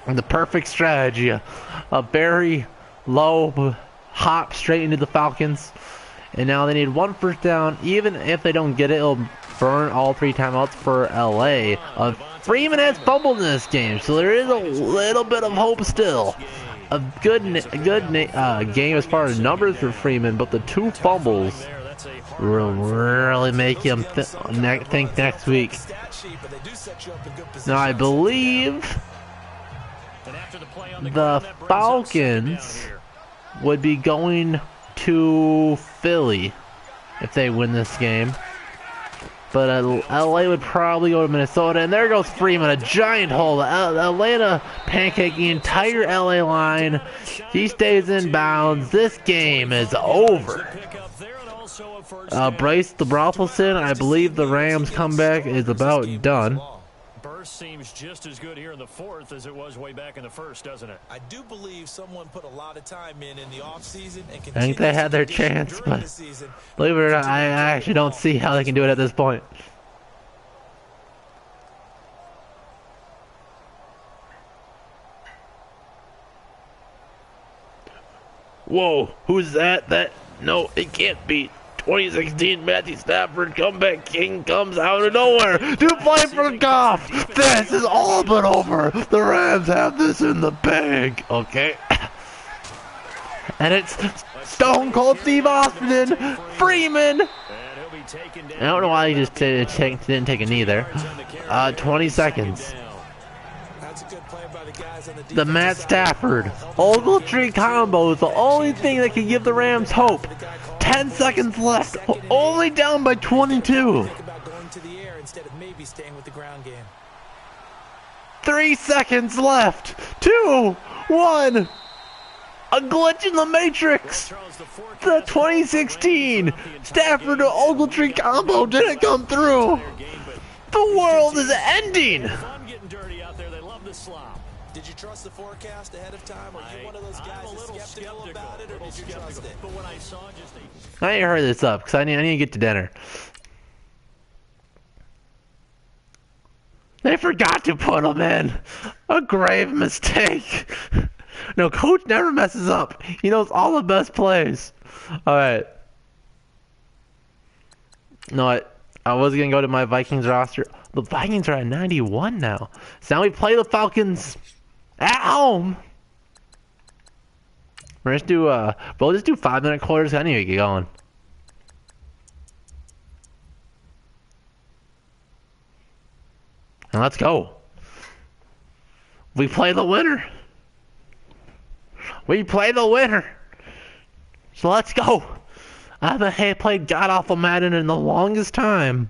And the perfect strategy. A very low hop straight into the Falcons. And now they need 1 first down. Even if they don't get it, it'll burn all 3 timeouts for LA. Freeman has fumbled in this game, so there is a little bit of hope still. A good game as far as numbers for Freeman, but the 2 fumbles will really make him think next week. Now I believe the Falcons would be going to Philly if they win this game. But LA would probably go to Minnesota. And there goes Freeman, a giant hole. Atlanta pancaking the entire LA line. He stays in bounds. This game is over. Bryce Roethlisberger, I believe the Rams comeback is about done. Burst seems just as good here in the 4th as it was way back in the 1st, doesn't it? I do believe someone put a lot of time in the offseason and I think they had their chance, but believe it or not, I actually don't see how they can do it at this point. Whoa, who's that? No, it can't be. 2016 Matthew Stafford comeback king comes out of nowhere to play for Goff. This is all but over. The Rams have this in the bag. Okay. And it's Stone Cold Steve Austin, Freeman, be taken down. I don't know why he just didn't take a knee there. 20 seconds. That's a good play by the guys on The Matt Stafford Ogletree combo is the only thing that can give the Rams hope. 10 seconds left. Only down by 22. Think about going to the air instead of maybe staying with the ground game. 3 seconds left. 2, 1. A glitch in the Matrix. The 2016 Stafford to Ogletree combo didn't come through. The world is ending. Fun getting dirty out there. They love the slop. Did you trust the forecast ahead of time? Are you one of those guys that's skeptical about it, or did you trust it? But when I saw just I need to hurry this up because I need to get to dinner. They forgot to put him in. A grave mistake. No, coach never messes up. He knows all the best plays. All right. No, I was going to go to my Vikings roster. The Vikings are at 91 now. So now we play the Falcons at home. We're just we'll just do 5-minute quarters. I need to get going. And let's go. We play the winner. We play the winner. So let's go. I haven't played god-awful Madden in the longest time.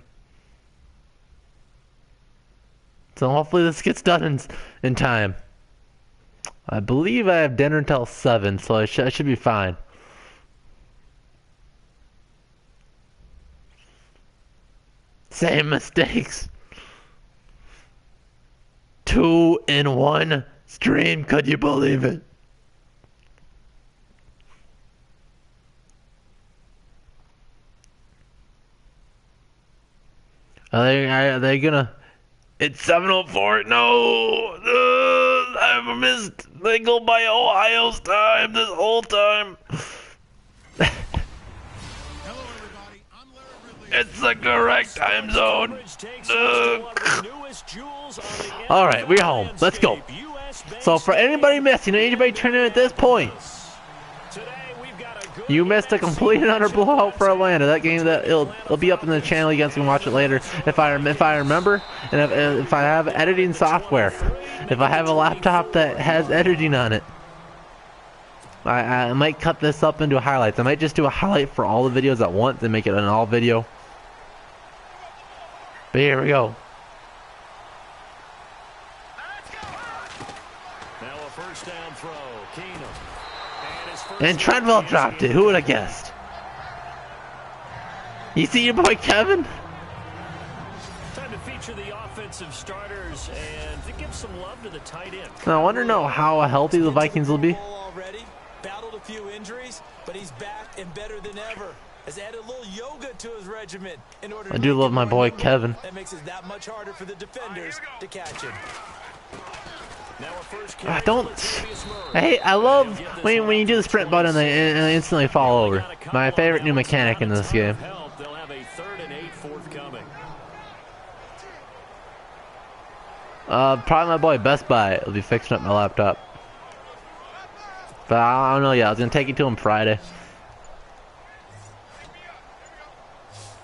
So hopefully this gets done in time. I believe I have dinner until 7, so I should be fine. Same mistakes. 2 in 1 stream, could you believe it? Are they gonna... It's 7:04. No! I've missed. They go by Ohio's time this whole time. It's the correct time zone. Alright, we're home. Let's go. So for anybody missing, anybody tuning in at this point, you missed a complete and utter blowout for Atlanta. That game, it'll be up in the channel. You guys can watch it later if I remember, and if I have editing software, if I have a laptop that has editing on it. I might cut this up into highlights. I might just do a highlight for all the videos at once and make it an all video. But here we go. Now a first down throw. Keenum. And Treadwell dropped it. Who would have guessed? You see your boy Kevin? Time to feature the offensive starters and to give some love to the tight end. I wonder how healthy the Vikings will be. Already battled a few injuries, but he's back and better than ever. Has added a little yoga to his regimen in order. I do love my boy Kevin. That makes it that much harder for the defenders to catch him. I love when you do the sprint button and they instantly fall over. My favorite new mechanic in this game. They'll have a 3rd and 8 forthcoming. Probably my boy Best Buy will be fixing up my laptop. But I don't know yet. I was gonna take it to him Friday.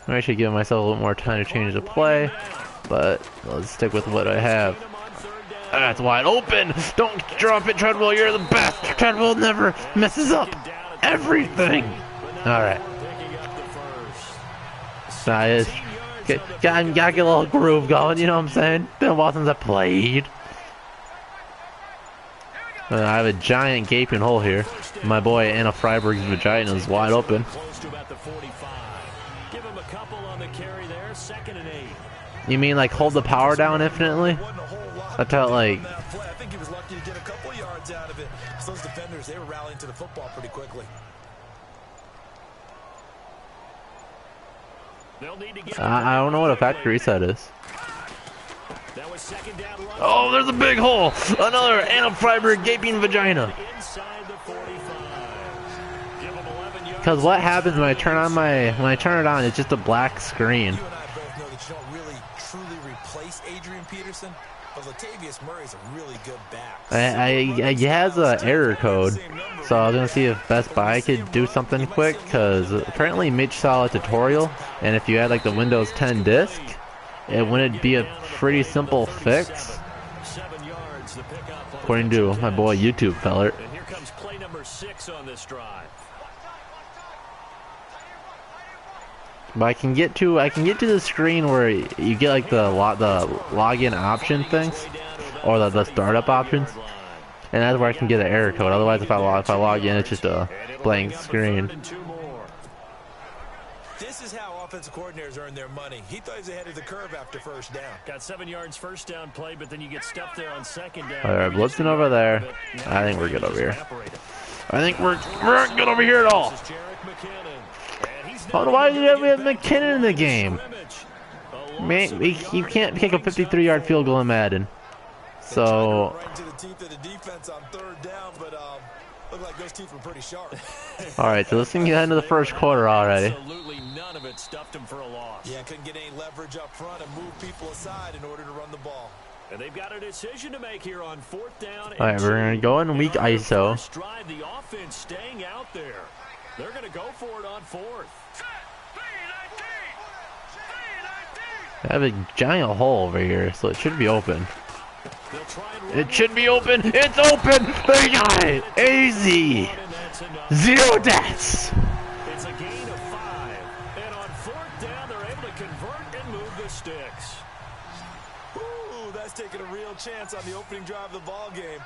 I should give myself a little more time to change the play, but let's stick with what I have. That's wide open. Don't drop it, Treadwell. You're the best. Treadwell never messes up everything. All right. Nice. Gotta get a little groove going. You know what I'm saying? Been a while since I played. I have a giant gaping hole here. My boy Anna Freiberg's vagina is wide open. You mean like hold the power down infinitely? That's how like. I think he was lucky to get a couple yards out of it. So those defenders, they were rallying to the football pretty quickly. I don't know what a factory reset is. Oh, there's a big hole. Another Anna Freiberg gaping vagina. Because what happens when I turn it on, it's just a black screen. You and I both know that you don't really truly replace Adrian Peterson, but Latavius Murray's a really good back. He has an error code, So I was gonna see if Best Buy could do something quick, because apparently Mitch saw a tutorial, and if you had like the Windows 10 disk, it wouldn't be a pretty simple fix, according to my boy YouTube feller. And here comes play number 6 on this drive. But I can get to the screen where you get like the login option things, or the startup options, and that's where I can get an error code. Otherwise, if I log in, it's just a blank screen. This is how offensive coordinators earn their money. He thought he was ahead of the curve after first down. Got 7 yards first down play, but then you get stuffed there on second down. All right, blitzing over there. I think we're good over here. I think we're good over here at all. Oh, why did we have McKinnon in the game? Man, you can't kick a 53-yard field goal in Madden. So. Right to the teeth of the defense on third down, but looked like those teeth were pretty sharp. All right, so let's get into the first quarter already. Absolutely none of it stuffed him for a loss. Yeah, couldn't get any leverage up front and move people aside in order to run the ball. And they've got a decision to make here on 4th down. All right, we're gonna go in weak ISO. Drive the offense staying out there. They're gonna go for it on 4th. I have a giant hole over here, so it should be open. It should be open. It's open. They got it. Easy. 0 deaths. It's a gain of 5. And on 4th down, they're able to convert and move the sticks. Ooh, that's taking a real chance on the opening drive of the ball game.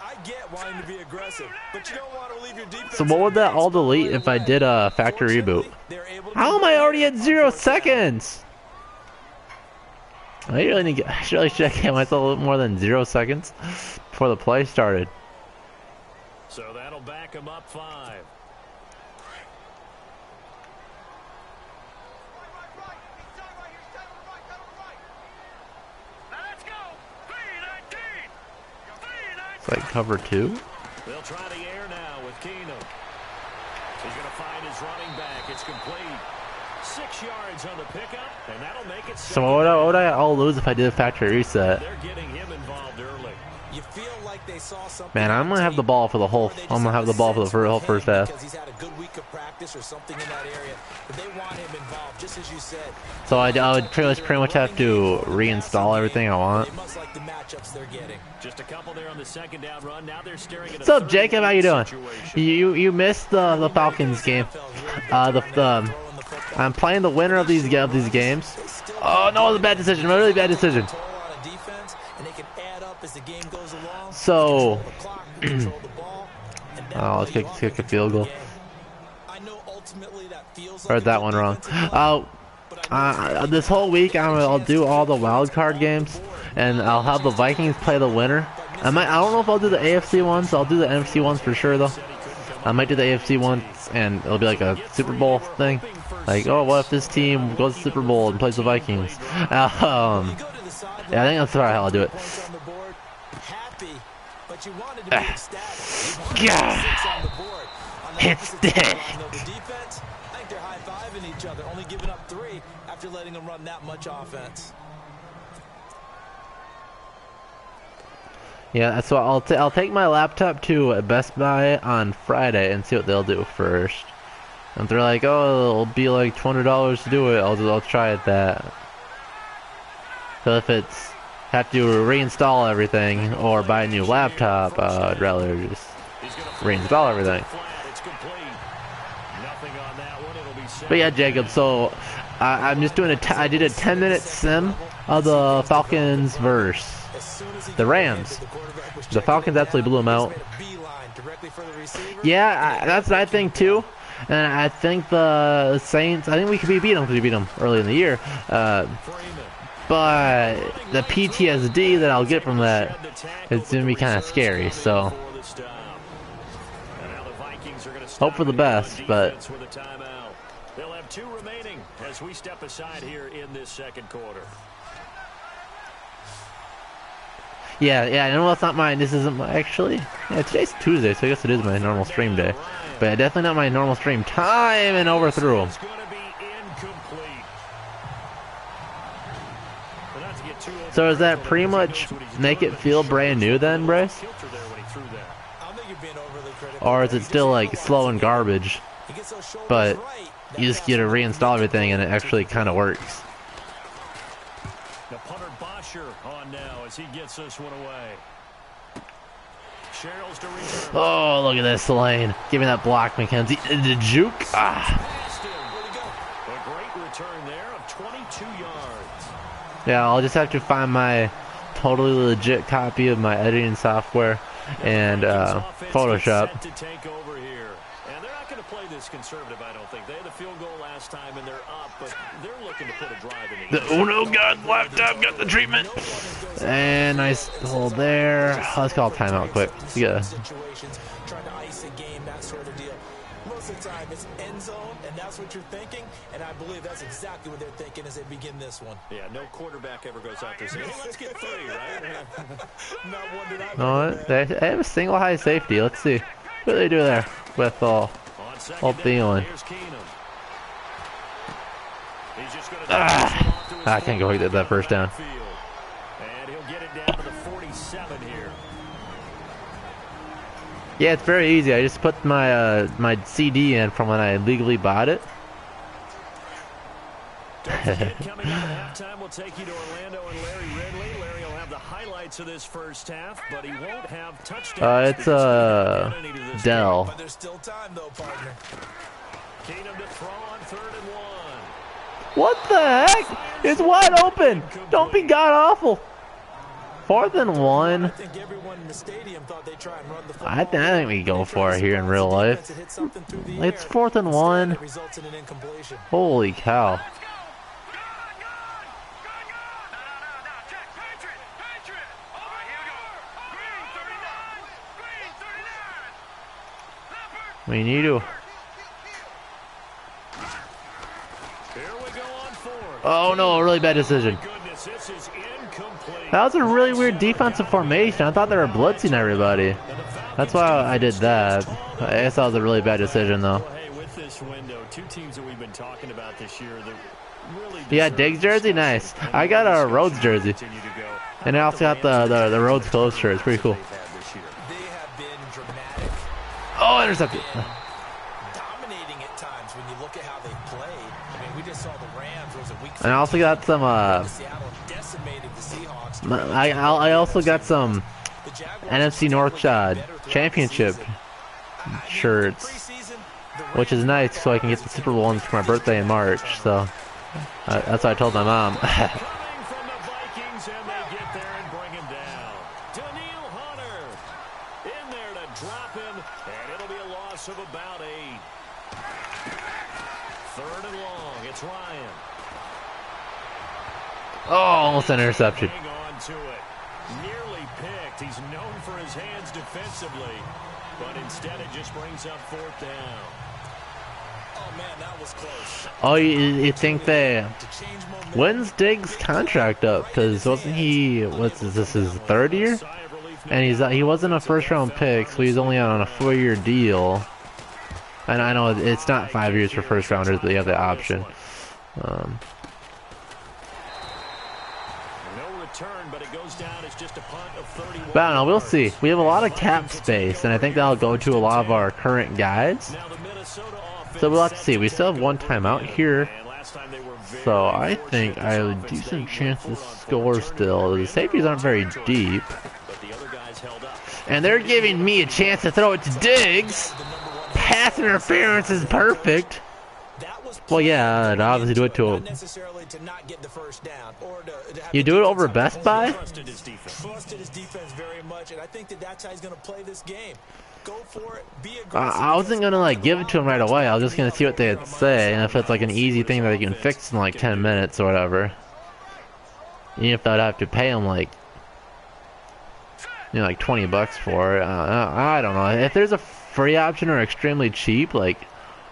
I get wanting to be aggressive, but you don't want to leave your defense. So what would that all delete if I did a factory reboot? How am I already at 0 seconds? I really need to get, should get myself a little more than 0 seconds before the play started. So that'll back them up 5. It's like cover 2. They'll try the air now with Keenum. He's going to find his running back. It's complete. 6 yards on the pickup, and that'll make it. So what would I all lose if I did a factory reset? They're getting him involved early. You feel like they saw something. Man, I'm gonna have the ball for the whole. I'm gonna have the ball for the whole first half. Because he's had a good week of practice or something in that area, but they want him involved, just as you said. So I would pretty much have to reinstall everything I want. They must like the matchups they're getting. Just a couple there on the second down run. Now they're staring at. What's up, Jacob? How you doing? You missed the Falcons game. I'm playing the winner of these games. Oh no, it was a bad decision. Really bad decision. So, oh, let's kick a field goal. Heard that one wrong. This whole week I'll do all the wild card games, and I'll have the Vikings play the winner. I don't know if I'll do the AFC ones. I'll do the NFC ones for sure though. I might do the AFC ones, and it'll be like a Super Bowl thing. Like, oh, what if this team goes to Super Bowl and plays the Vikings? Yeah, I think that's probably how I'll do it. It's dead. I think they're high-fiving each other, only giving up 3 after letting them run that much offense. Yeah, so I'll take my laptop to Best Buy on Friday and see what they'll do first. And if they're like, oh, it'll be like $200 to do it, I'll try it that. So if it's have to reinstall everything or buy a new laptop, I'd rather just reinstall everything. But yeah, Jacob, so I'm just doing I did a 10-minute sim of the Falcons versus the Rams. The Falcons absolutely blew them out. Yeah, that's what I think too. And I think the Saints, I think we could beat them because we beat them early in the year. But the PTSD that I'll get from that, it's going to be kind of scary. So hope for the best, but they'll have 2 remaining as we step aside here in this second quarter. Yeah, I know that's not mine. This isn't actually. Yeah, today's Tuesday, so I guess it is my normal stream day. But definitely not my normal stream time, and overthrew him. So does that pretty much make it feel brand new then, Bryce? I'll don't think you're being overly critical. Or is it still like slow and garbage? He gets those shoulders But right. you just get to reinstall everything and it actually kind of works. The punter Bosher on now as he gets this one away. Sherrills to return. Oh, look at this lane. Give me that block, McKenzie. The juke. Ah. Past him. A great return there of 22 yards. Yeah, I'll just have to find my totally legit copy of my editing software and Photoshop. To take over here. And they're not going to play this conservative, I don't think. They had a field goal last time and they're up, but they're looking to put a drive in The Uno God laptop got the treatment. And nice hold there. Let's call timeout quick. Yeah. Situations, trying to ice a game, that sort of deal. Most of the time it's end zone, and that's what you're thinking, and I believe that's exactly what they're thinking as they begin this one. Yeah, no quarterback ever goes out there saying, hey, let's get 3, right? Not one that I've No, ever they have a single high safety. Let's see what do they do there with old Thielen. I can't go get that first down. And he'll get it down to the 47 here. Yeah, it's very easy. I just put my my CD in from when I legally bought it. Coming up at halftime, we'll take you to Orlando and Larry Ridley. Larry will have the highlights of this first half, but he won't have touchdowns. It's Dell. But there's still time though, partner. Keenum to throw on 3rd and 1. What the heck? It's wide open. Don't be god awful. 4th and 1. I think everyone in the stadium thought they'd try and run the football. I think we go for it here in real life. It's 4th and 1. Results in an incompletion. Holy cow. We need to. Oh no, a really bad decision. That was a really weird defensive formation. I thought they were blitzing everybody. That's why I did that. I guess that was a really bad decision though. Hey, with this window, 2 teams that we've been talking about this year that really Yeah, Diggs jersey, nice. I got a Rhodes jersey. And I also got the Rhodes clothes shirt. It's pretty cool. They have been dramatic. Oh, intercepted. Dominating at times when you look at how they played. I mean, we just saw the Rams was a week. And I also got some Seattle decimated the Seahawks. I also got some NFC North championship shirts, which is nice, so I can get the Super Bowl ones for my birthday in March. So that's what I told my mom. Coming from the Vikings, and they get there and bring him down. Daniil Hunter in there to drop him, and it'll be a loss of about 8. 3rd and long. It's Ryan. Oh, almost an interception. Hang on to it. Nearly picked. He's known for his hands defensively, but instead it just brings up 4th down. Oh man, that was close. Oh, you think they... When's Diggs' contract up? Because wasn't he... Is this his 3rd year? And he wasn't a first-round pick, so he's only on a 4-year deal. And I know it's not 5 years for first-rounders, but you have the option. But I don't know, we'll see. We have a lot of cap space, and I think that'll go to a lot of our current guys. So we'll have to see. We still have 1 timeout here. So I think I have a decent chance to score still. The safeties aren't very deep. And they're giving me a chance to throw it to Diggs. Pass interference is perfect. Well, yeah, I'd obviously do it to him. You do it over Best Buy? Busted his defense very much, and I think that's how he's going to play this game. Go for it. Be aggressive. I wasn't gonna like give it to him right away. I was just gonna see what they'd say, and if it's like an easy thing that they can fix in like 10 minutes or whatever. Even if I'd have to pay him like, you know, like $20 for it. I don't know. If there's a free option or extremely cheap, like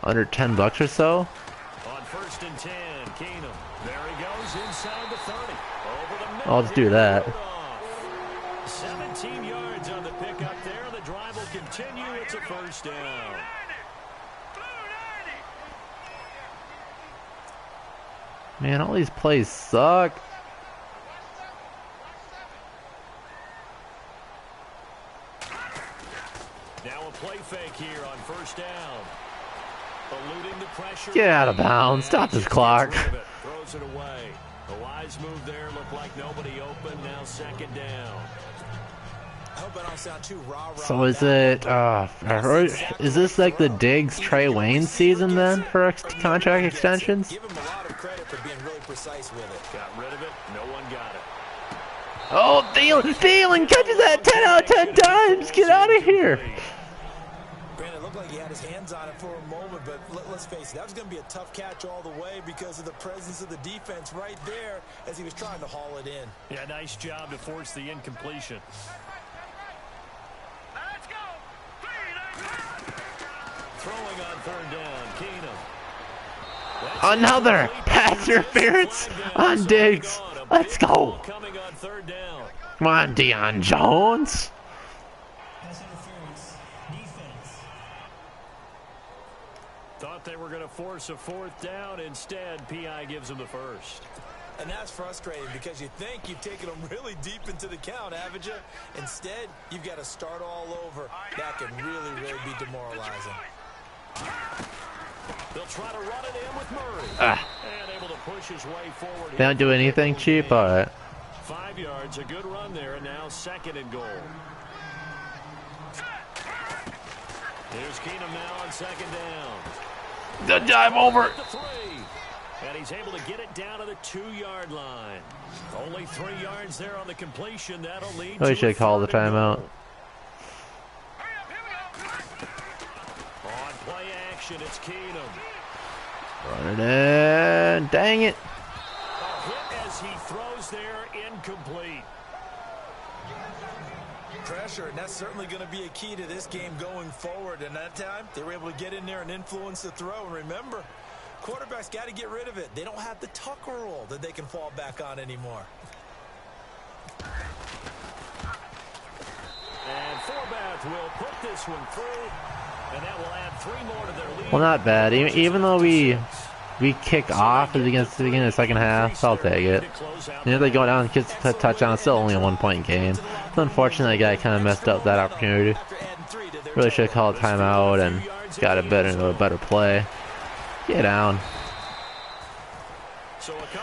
under $10 or so. On 1st and 10, Keenum. There he goes inside the 30. Over the middle. I'll just do that. 17 yards on the pickup there. The drive will continue. It's a 1st down. Man, all these plays suck. Now a play fake here on first down. Eluding the pressure. Get out of bounds. Stop this clock. Throws it away. A wise move there. Looked like nobody open. Now second down. I hope I don't sound too rah-rah. So is it, is this like the Diggs Trey Wayne season then for contract extensions? Give him a lot of credit for being really precise with it. Got rid of it. No one got it. Oh, Thielen catches that 10 out of 10 times. Get out of here. Brandon, it looked like he had his hands on it for a moment, but let's face it, that was going to be a tough catch all the way because of the presence of the defense right there as he was trying to haul it in. Yeah, nice job to force the incompletion. Let's go. Throwing on third down, Keenum. Another pass interference on Diggs. Let's go. Coming on third down. Come on, Deion Jones. Thought they were going to force a fourth down. Instead, P.I. gives him the first. And that's frustrating because you think you've taken them really deep into the count, haven't you? Instead, you've got to start all over. That can really, really be demoralizing. They'll try to run it in with Murray. And able to push his way forward. They don't do anything cheap? All right. 5 yards, a good run there, and now second and goal. Here's Keenum now on second down. The dive over. And he's able to get it down to the 2-yard line. Only 3 yards there on the completion. That'll lead to We should call the timeout. On play action, it's Keenum. Run it in. Dang it. A hit as he throws there, incomplete. Pressure, and that's certainly going to be a key to this game going forward. And that time, they were able to get in there and influence the throw. And remember, quarterbacks got to get rid of it. They don't have the Tucker rule that they can fall back on anymore. And Forbath will put this one through, and that will add 3 more to their lead. Well, not bad. Even though we kick off against the beginning of the second half, I'll take it. You know, they go down and kick a touchdown. It's still only a 1-point game. It's unfortunate that guy kind of messed up that opportunity. Really should have called a timeout and got a better play. Get down.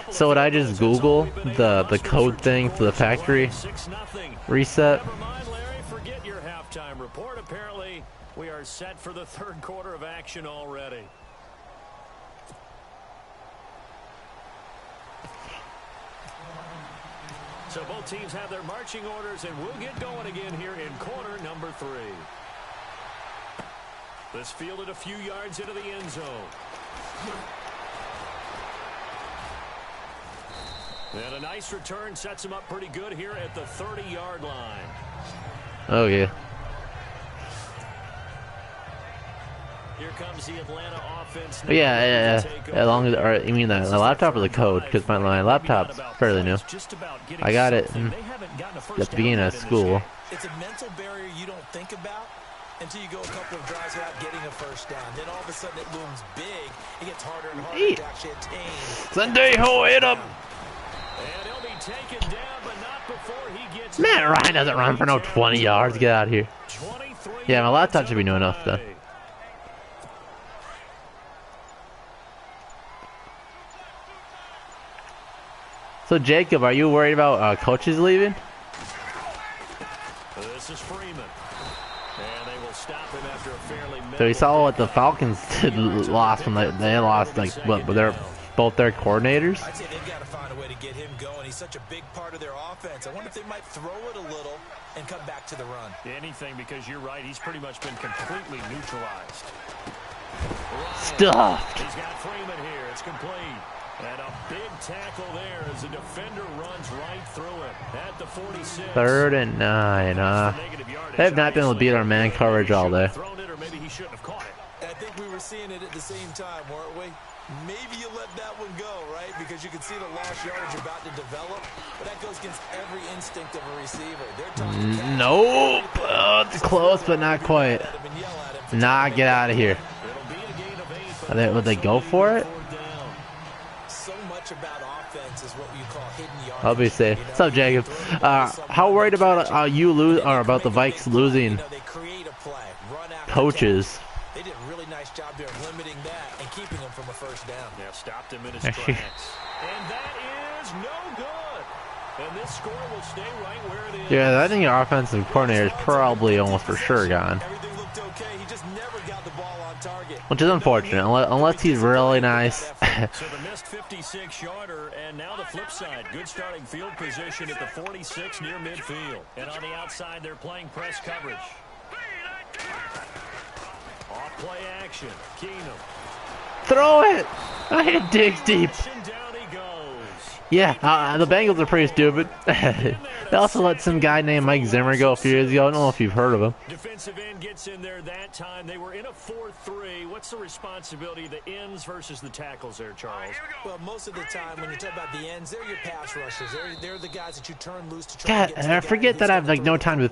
So would I just Google the code thing for the factory reset? Never mind, Larry, forget your halftime report. Apparently, we are set for the third quarter of action already. So both teams have their marching orders, and we'll get going again here in quarter number 3. This fielded a few yards into the end zone. And a nice return sets him up pretty good here at the 30-yard line. Oh, yeah. Here comes the Atlanta offense. Yeah. As long as, you mean the laptop or the code? Because my laptop's fairly new. I got it at the beginning of school. It's a mental barrier you don't think about until you go a couple of drives without getting a first down. Then all of a sudden it looms big. It gets harder and harder to actually attain. Sandejo hit him. And he'll be taken down, but not before he gets. Matt Ryan doesn't run for no 20 yards. Get out of here. Yeah, my laptop should be new enough though. So Jacob, are you worried about coaches leaving? This is Freeman. And they will stop him after a fairly. So we saw what the Falcons did lost when they lost like what? They're both their coordinators. I'd say they've got to find a way to get him going. He's such a big part of their offense. I wonder if they might throw it a little and come back to the run. Anything, because you're right. He's pretty much been completely neutralized. Stuffed. He's got Freeman here. It's complete. And a big tackle there as the defender runs right through it at the 46. 3rd and 9. They have not been able to beat our man coverage all day. Or maybe he shouldn't have caught it. I think we were seeing it at the same time, weren't we? Maybe you let that one go, right? Because you can see the lost yardage about to develop. But that goes against every instinct of a receiver. They're talking nope. Oh, it's close, but not quite. Nah, get out of here. Would they go for it? About offense is what you call hidden yards. I'll be safe. What's up, Jacob? How worried about about the Vikes losing? They create a play, run after coaches. They did a really nice job there of limiting that and keeping him from a first down. Yeah, stopped him in his tracks. And that is no good. And this score will stay right where it is. Yeah, I think your offensive coordinator is probably almost for sure gone. Everything looked okay. He just never got the ball on target. Which is unfortunate, unless he's really nice. So the missed 56-yarder, and now the flip side. Good starting field position at the 46 near midfield. And on the outside, they're playing press coverage. Off play action. Keenum. Throw it! I hit Diggs deep. Down he goes. Yeah, the Bengals are pretty stupid. They also let some guy named Mike Zimmer go a few years ago. I don't know if you've heard of him. Defensive end gets in there that time. They were in a 4-3. What's the responsibility of the ends versus the tackles there, Charles? Well, most of the time when you talk about the ends, they're your pass rushers. They're the guys that you turn loose to try to get to the God, I forget that I have like no time to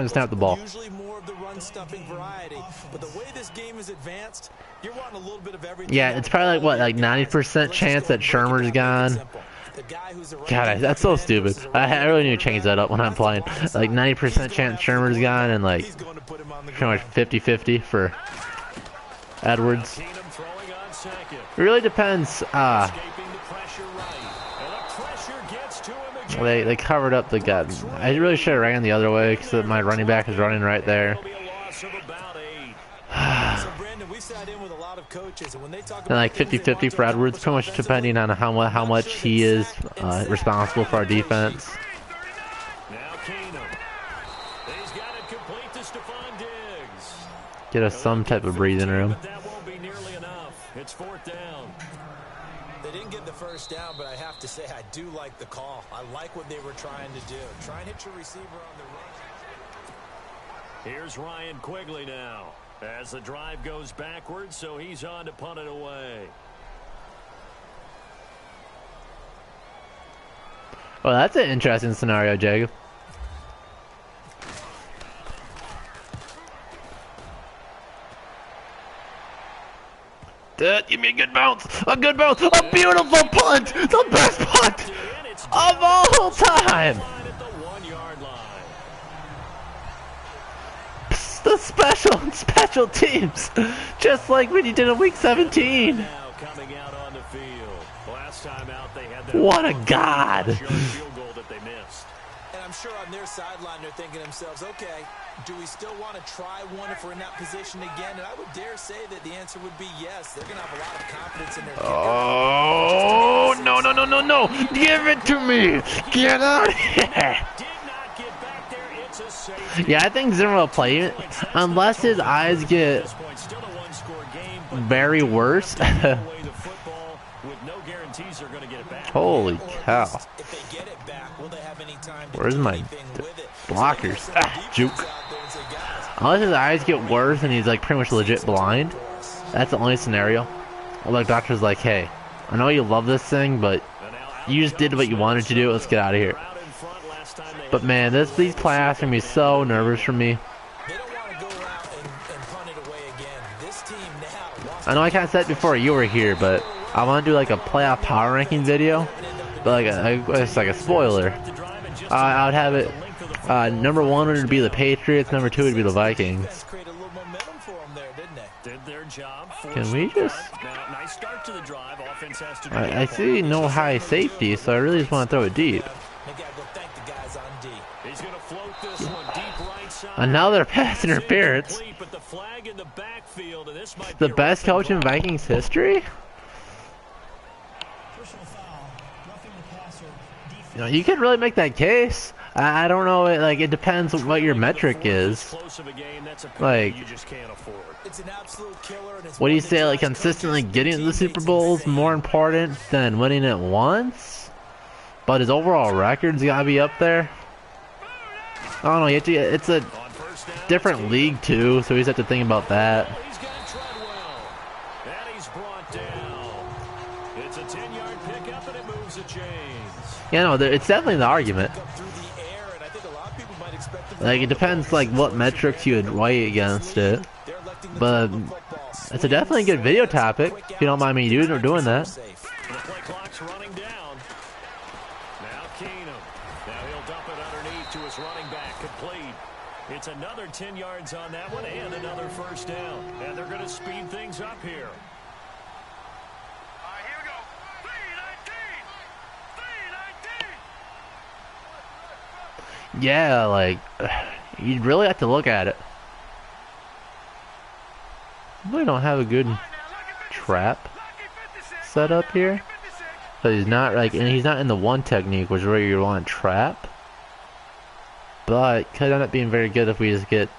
snap the ball. Usually more of the run stuffing variety. But the way this game is advanced, you're wanting a little bit of everything. Yeah, it's probably like what, like 90% chance that Shermer's gone. God, that's so stupid. I really need to change that up when I'm playing. Like 90% chance Shermer's gone and like pretty much 50-50 for Edwards. It really depends. They covered up the gut. I really should have ran the other way because my running back is running right there. And like 50-50 for Edwards, pretty much depending on how much he is responsible for our defense. Get us some type of breathing room. It's fourth down. They didn't get the first down, but I have to say I do like the call. I like what they were trying to do. Try and hit your receiver on the run. Here's Ryan Quigley now. As the drive goes backwards, so he's on to punt it away. Well, that's an interesting scenario, Jacob. Give me a good bounce, a beautiful punt, the best punt of all time. The special teams, just like when you did in week 17. What a god. And I'm sure on their sideline they're thinking to themselves, okay, do we still want to try one if we're in that position again? And I would dare say that the answer would be yes. They're going to have a lot of confidence in their kicker. Oh, no. Give it to me. Get out of here. Yeah, I think Zimmer will play it unless his eyes get very worse. Holy cow. Where's my blockers? Juke. Unless his eyes get worse and he's like pretty much legit blind, that's the only scenario. Like doctor's like, hey, I know you love this thing, but you just did what you wanted to do. Let's get out of here. But man, these playoffs are gonna be so nervous for me. I know I kind of said it before you were here, but I want to do like a playoff power ranking video, but it's like a spoiler. I would have it. Number 1 would be the Patriots. Number 2 would be the Vikings. Can we just? I see no high safety, so I really just want to throw it deep. Another pass interference. The best coach in Vikings history? You know, you could really make that case. I don't know, it depends on what your metric is. Like, what do you say, like, consistently getting to the Super Bowl is more important than winning it once? But his overall record's gotta be up there? I don't know, it's a different league too, so you just have to think about that. Yeah, no, it's definitely the argument. Like, it depends, like, what metrics you would weigh against it. But it's a definitely good video topic, if you don't mind me doing that. It's another 10 yards on that one and another first down. And they're going to speed things up here. Here we go. 3-19. Yeah, like, you'd really have to look at it. We don't have a good trap set up here. So he's not like, and he's not in the one technique, which is where you want trap. But could end up being very good if we just get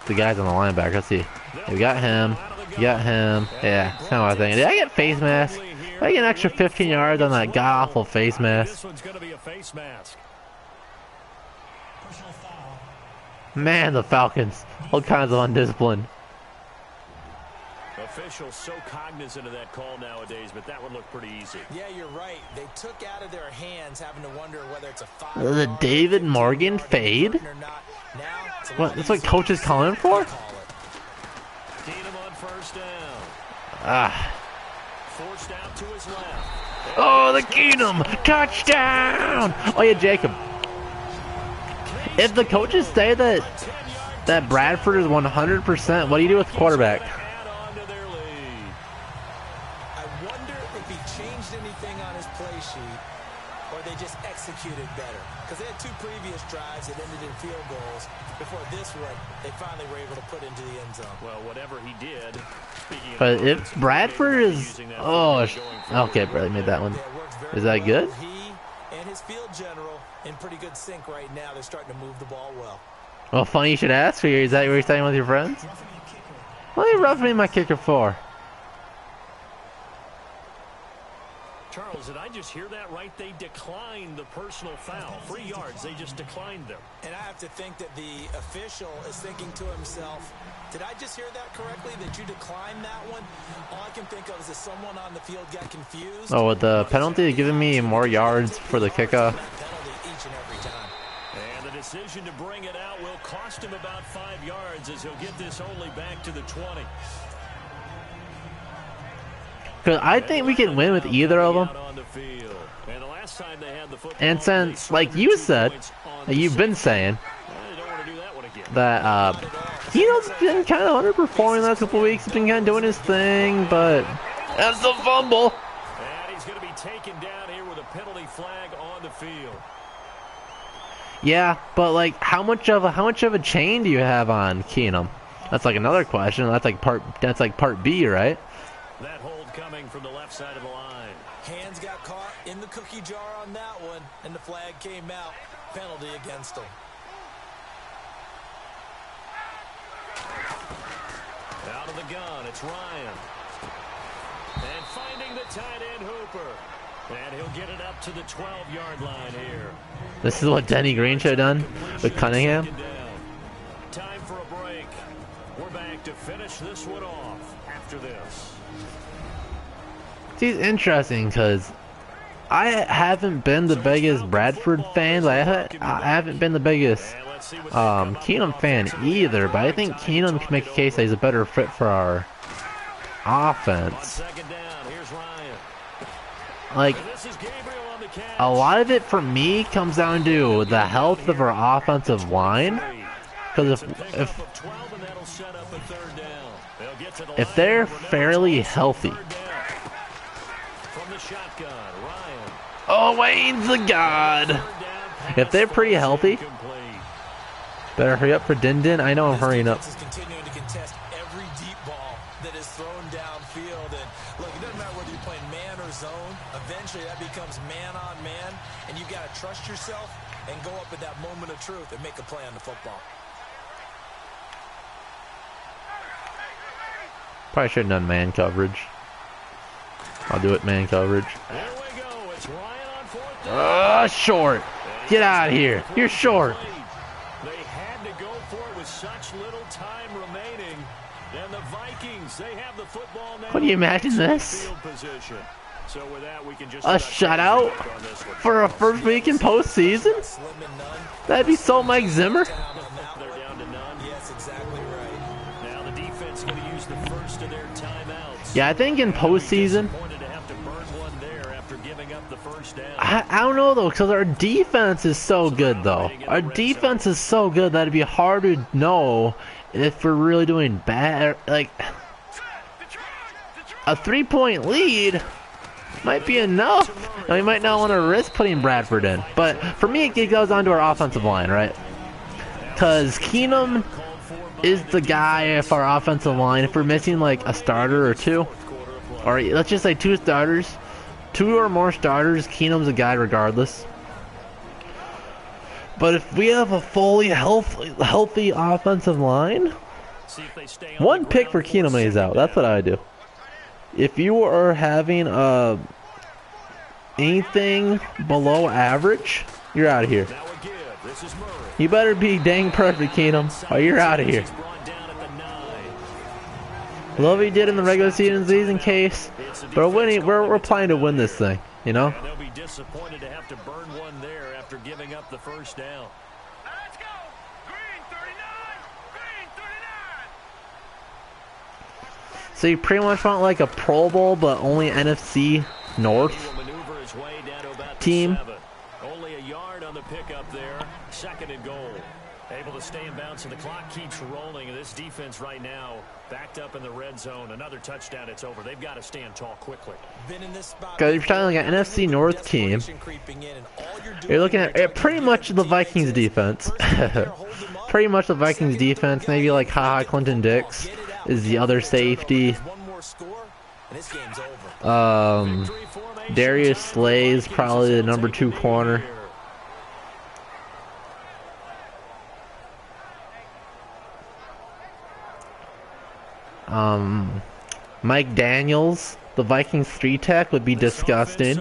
the guys on the linebacker. Let's see. We got him. We got him. Yeah, that's kind of what I think. Did I get face mask? Did I get an extra 15 yards on that god awful face mask? This one's going to be a face mask. Man, the Falcons. All kinds of undisciplined. Officials so cognizant of that call nowadays, but that one looked pretty easy. Yeah, you're right. They took out of their hands, having to wonder whether it's a foul. The David Morgan fade? What? That's what coach is calling for? Keenum on first down. Ah. Forced out to his left. Oh, the Keenum touchdown! Oh yeah, Jacob. If the coaches say that Bradford is 100%, what do you do with the quarterback? Executed better, because they had 2 previous drives that ended in field goals. Before this one, they finally were able to put into the end zone. Well, whatever he did. But if Bradford is, oh, okay, Bradley made that one. Is that good? He and his field general in pretty good sync right now. They're starting to move the ball well. Well, funny you should ask. Is that what you're saying with your friends? What are you roughing my kicker for? Charles, did I just hear that right? They declined the personal foul. 3 yards, they just declined them. And I have to think that the official is thinking to himself, did I just hear that correctly, that you declined that one? All I can think of is that someone on the field got confused. Oh, with the penalty giving me more yards for the kickoff. And the decision to bring it out will cost him about 5 yards as he'll get this only back to the 20. Because I think we can win with either of them. And since, like you said, you've been saying, that Keenum's been kind of underperforming the last couple weeks. He's been kind of doing his thing, but that's the fumble. And he's going to be taken down here with a penalty flag on the field. Yeah, but like, how much of a chain do you have on Keenum? That's like another question. That's like part B, right? That hold coming from the left side of the line. Hands got caught in the cookie jar on that one, and the flag came out. Penalty against him. Out of the gun, it's Ryan. And finding the tight end Hooper. And he'll get it up to the 12-yard line here. This is what Denny Green should have done with Cunningham. Time for a break. We're back to finish this one off after this. It's interesting because I haven't been the biggest Bradford fan. I haven't been the biggest Keenum fan either, but I think Keenum can make a case that he's a better fit for our offense. Like, a lot of it for me comes down to the health of our offensive line. Because if they're fairly healthy. Oh, Wayne's the god. If they're pretty healthy, better hurry up for Din. I know I'm hurrying up. Continuing to contest every deep ball that is thrown downfield. And look, it doesn't matter whether you're playing man or zone. Eventually, that becomes man on man, and you've got to trust yourself and go up at that moment of truth and make a play on the football. Probably should have done man coverage. I'll do it man coverage. Short. Get out of here. You're short. They had to go for it with such little time remaining. And the Vikings, they have the football now. What do you imagine this? So with that, we can just a shutout for a first week in postseason? That'd be so Mike Zimmer. They're down to none. Yes, exactly right. Now the defense going to use the first of their timeouts. Yeah, I think in postseason, giving up the first down. I don't know though, because our defense is so good though. Our defense is so good that it'd be hard to know if we're really doing bad. Like a 3-point lead might be enough. And we might not want to risk putting Bradford in. But for me, it goes on to our offensive line, right? Because Keenum is the guy for our offensive line. If we're missing like a starter or two, or let's just say 2 starters, 2 or more starters, Keenum's a guy regardless. But if we have a fully healthy offensive line, 1 pick for Keenum when he's out. That's what I do. If you are having anything below average, you're out of here. You better be dang perfect, Keenum, or you're out of here. Love what he did in the regular season case, but we're planning to win this thing, you know? They'll be disappointed to have to burn one there after giving up the first down. Let's go. Green 39. Green 39. So you pretty much want like a Pro Bowl, but only NFC North team. Only a yard on the pickup there. 2nd and goal. Able to stay in bounds, and the clock keeps rolling. This defense right now backed up in the red zone. Another touchdown, it's over. They've got to stand tall quickly. Because you're talking like an NFC North team, you're looking at pretty much the Vikings defense. Pretty much the Vikings defense. Maybe like Clinton Dix is the other safety. Darius Slay is probably the number 2 corner. Mike Daniels, the Vikings 3-tech, would be disgusting.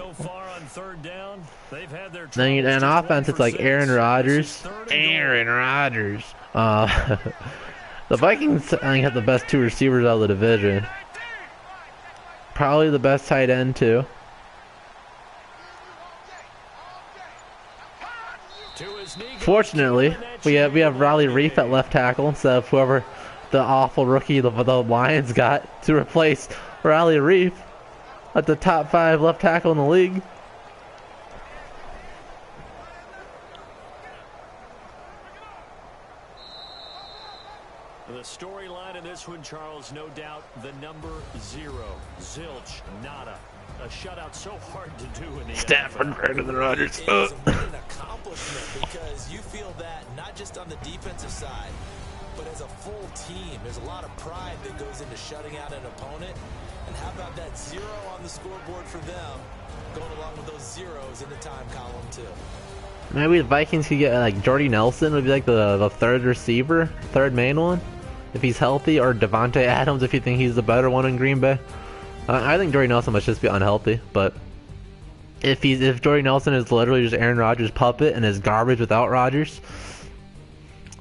Then in offense, it's like Aaron Rodgers. The Vikings, I think, have the best 2 receivers out of the division. Probably the best tight end too. Fortunately, we have Riley Reef at left tackle instead of whoever the awful rookie the Lions got to replace Riley Reef at the top 5 left tackle in the league. The storyline in this one, Charles, no doubt the number 0. Zilch, nada. A shutout so hard to do in the Stafford better than Rodgers. It's an accomplishment because you feel that not just on the defensive side, but as a full team. There's a lot of pride that goes into shutting out an opponent. And how about that 0 on the scoreboard for them, going along with those zeros in the time column too. Maybe the Vikings could get like Jordy Nelson would be like the 3rd receiver, 3rd main one, if he's healthy, or Devontae Adams if you think he's the better one in Green Bay. I think Jordy Nelson must just be unhealthy, but if Jordy Nelson is literally just Aaron Rodgers' puppet and is garbage without Rodgers,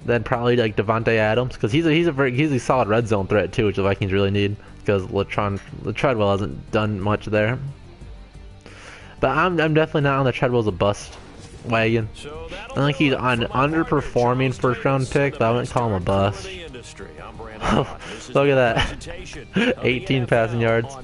then probably like Devontae Adams, because he's a solid red zone threat too, which the Vikings really need, because Treadwell hasn't done much there. But I'm definitely not on the Treadwell's a bust wagon. I think he's on underperforming 1st round pick, but I wouldn't call him a bust. Look at that. 18 passing yards.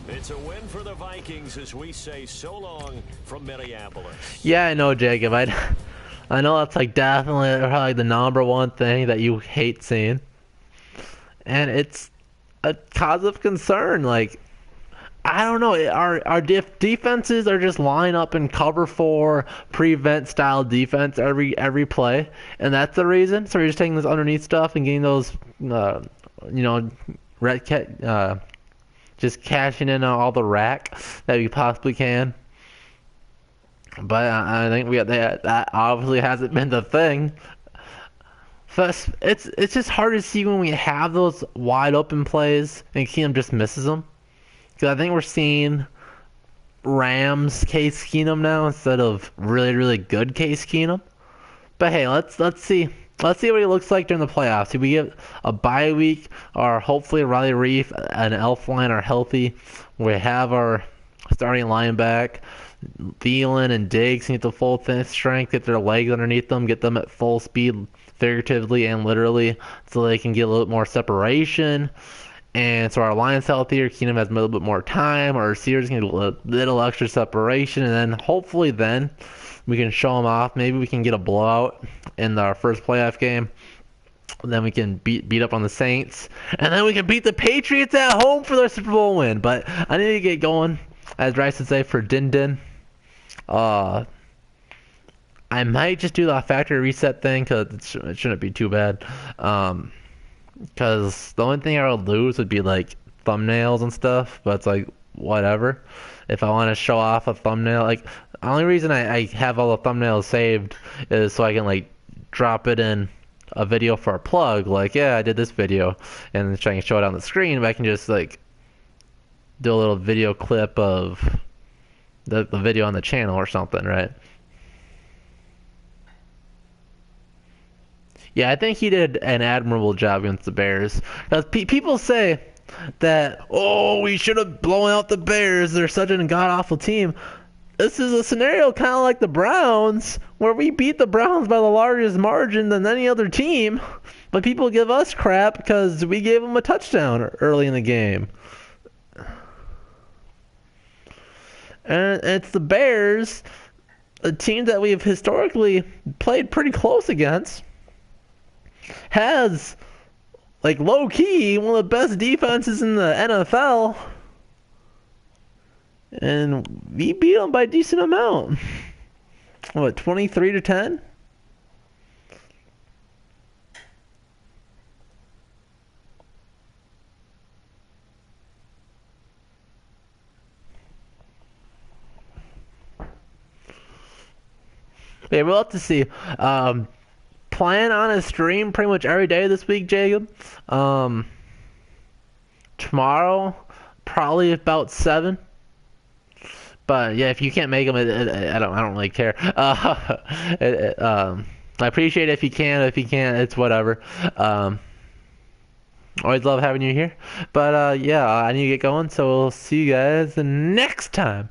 It's a win for the Vikings as we say so long from Minneapolis. Yeah, I know, Jacob. I know that's like definitely like the number 1 thing that you hate seeing. And it's a cause of concern. Like, I don't know. Our defenses are just line up and cover for prevent style defense every play, and that's the reason. So we're just taking this underneath stuff and getting those, just cashing in on all the rack that we possibly can. But I think that obviously hasn't been the thing. First, it's just hard to see when we have those wide open plays and Keenum just misses them. Because I think we're seeing Rams Case Keenum now instead of really, really good Case Keenum. But hey, let's see. Let's see what he looks like during the playoffs. If we get a bye week, or hopefully Riley Reef and Elfline are healthy, we have our starting line back. Thielen and Diggs can get the full strength, get their legs underneath them, get them at full speed, figuratively and literally, so they can get a little bit more separation. And so our line's healthier, Keenum has a little bit more time, our receivers can get a little extra separation, and then hopefully then we can show them off. Maybe we can get a blowout in our first playoff game. Then we can beat up on the Saints, and then we can beat the Patriots at home for their Super Bowl win. But I need to get going, as Bryce would say, for Din Din. I might just do the factory reset thing because it shouldn't be too bad. Because the only thing I would lose would be like thumbnails and stuff, but it's like whatever. If I want to show off a thumbnail, like the only reason I have all the thumbnails saved is so I can like drop it in a video for a plug, like, yeah, I did this video, and then I can show it on the screen, but I can just like do a little video clip of the video on the channel or something, right? Yeah, I think he did an admirable job against the Bears. Because people say that, oh, we should have blown out the Bears, they're such a god-awful team. This is a scenario kind of like the Browns, where we beat the Browns by the largest margin than any other team, but people give us crap because we gave them a touchdown early in the game. And it's the Bears, a team that we've historically played pretty close against, has, like, low-key, one of the best defenses in the NFL. And we beat them by a decent amount. What, 23-10? Yeah, we'll have to see. Plan on a stream pretty much every day this week, Jacob. Tomorrow, probably about 7. But yeah, if you can't make them, I don't really care. I appreciate it if you can. If you can't, it's whatever. Always love having you here. But yeah, I need to get going. So we'll see you guys next time.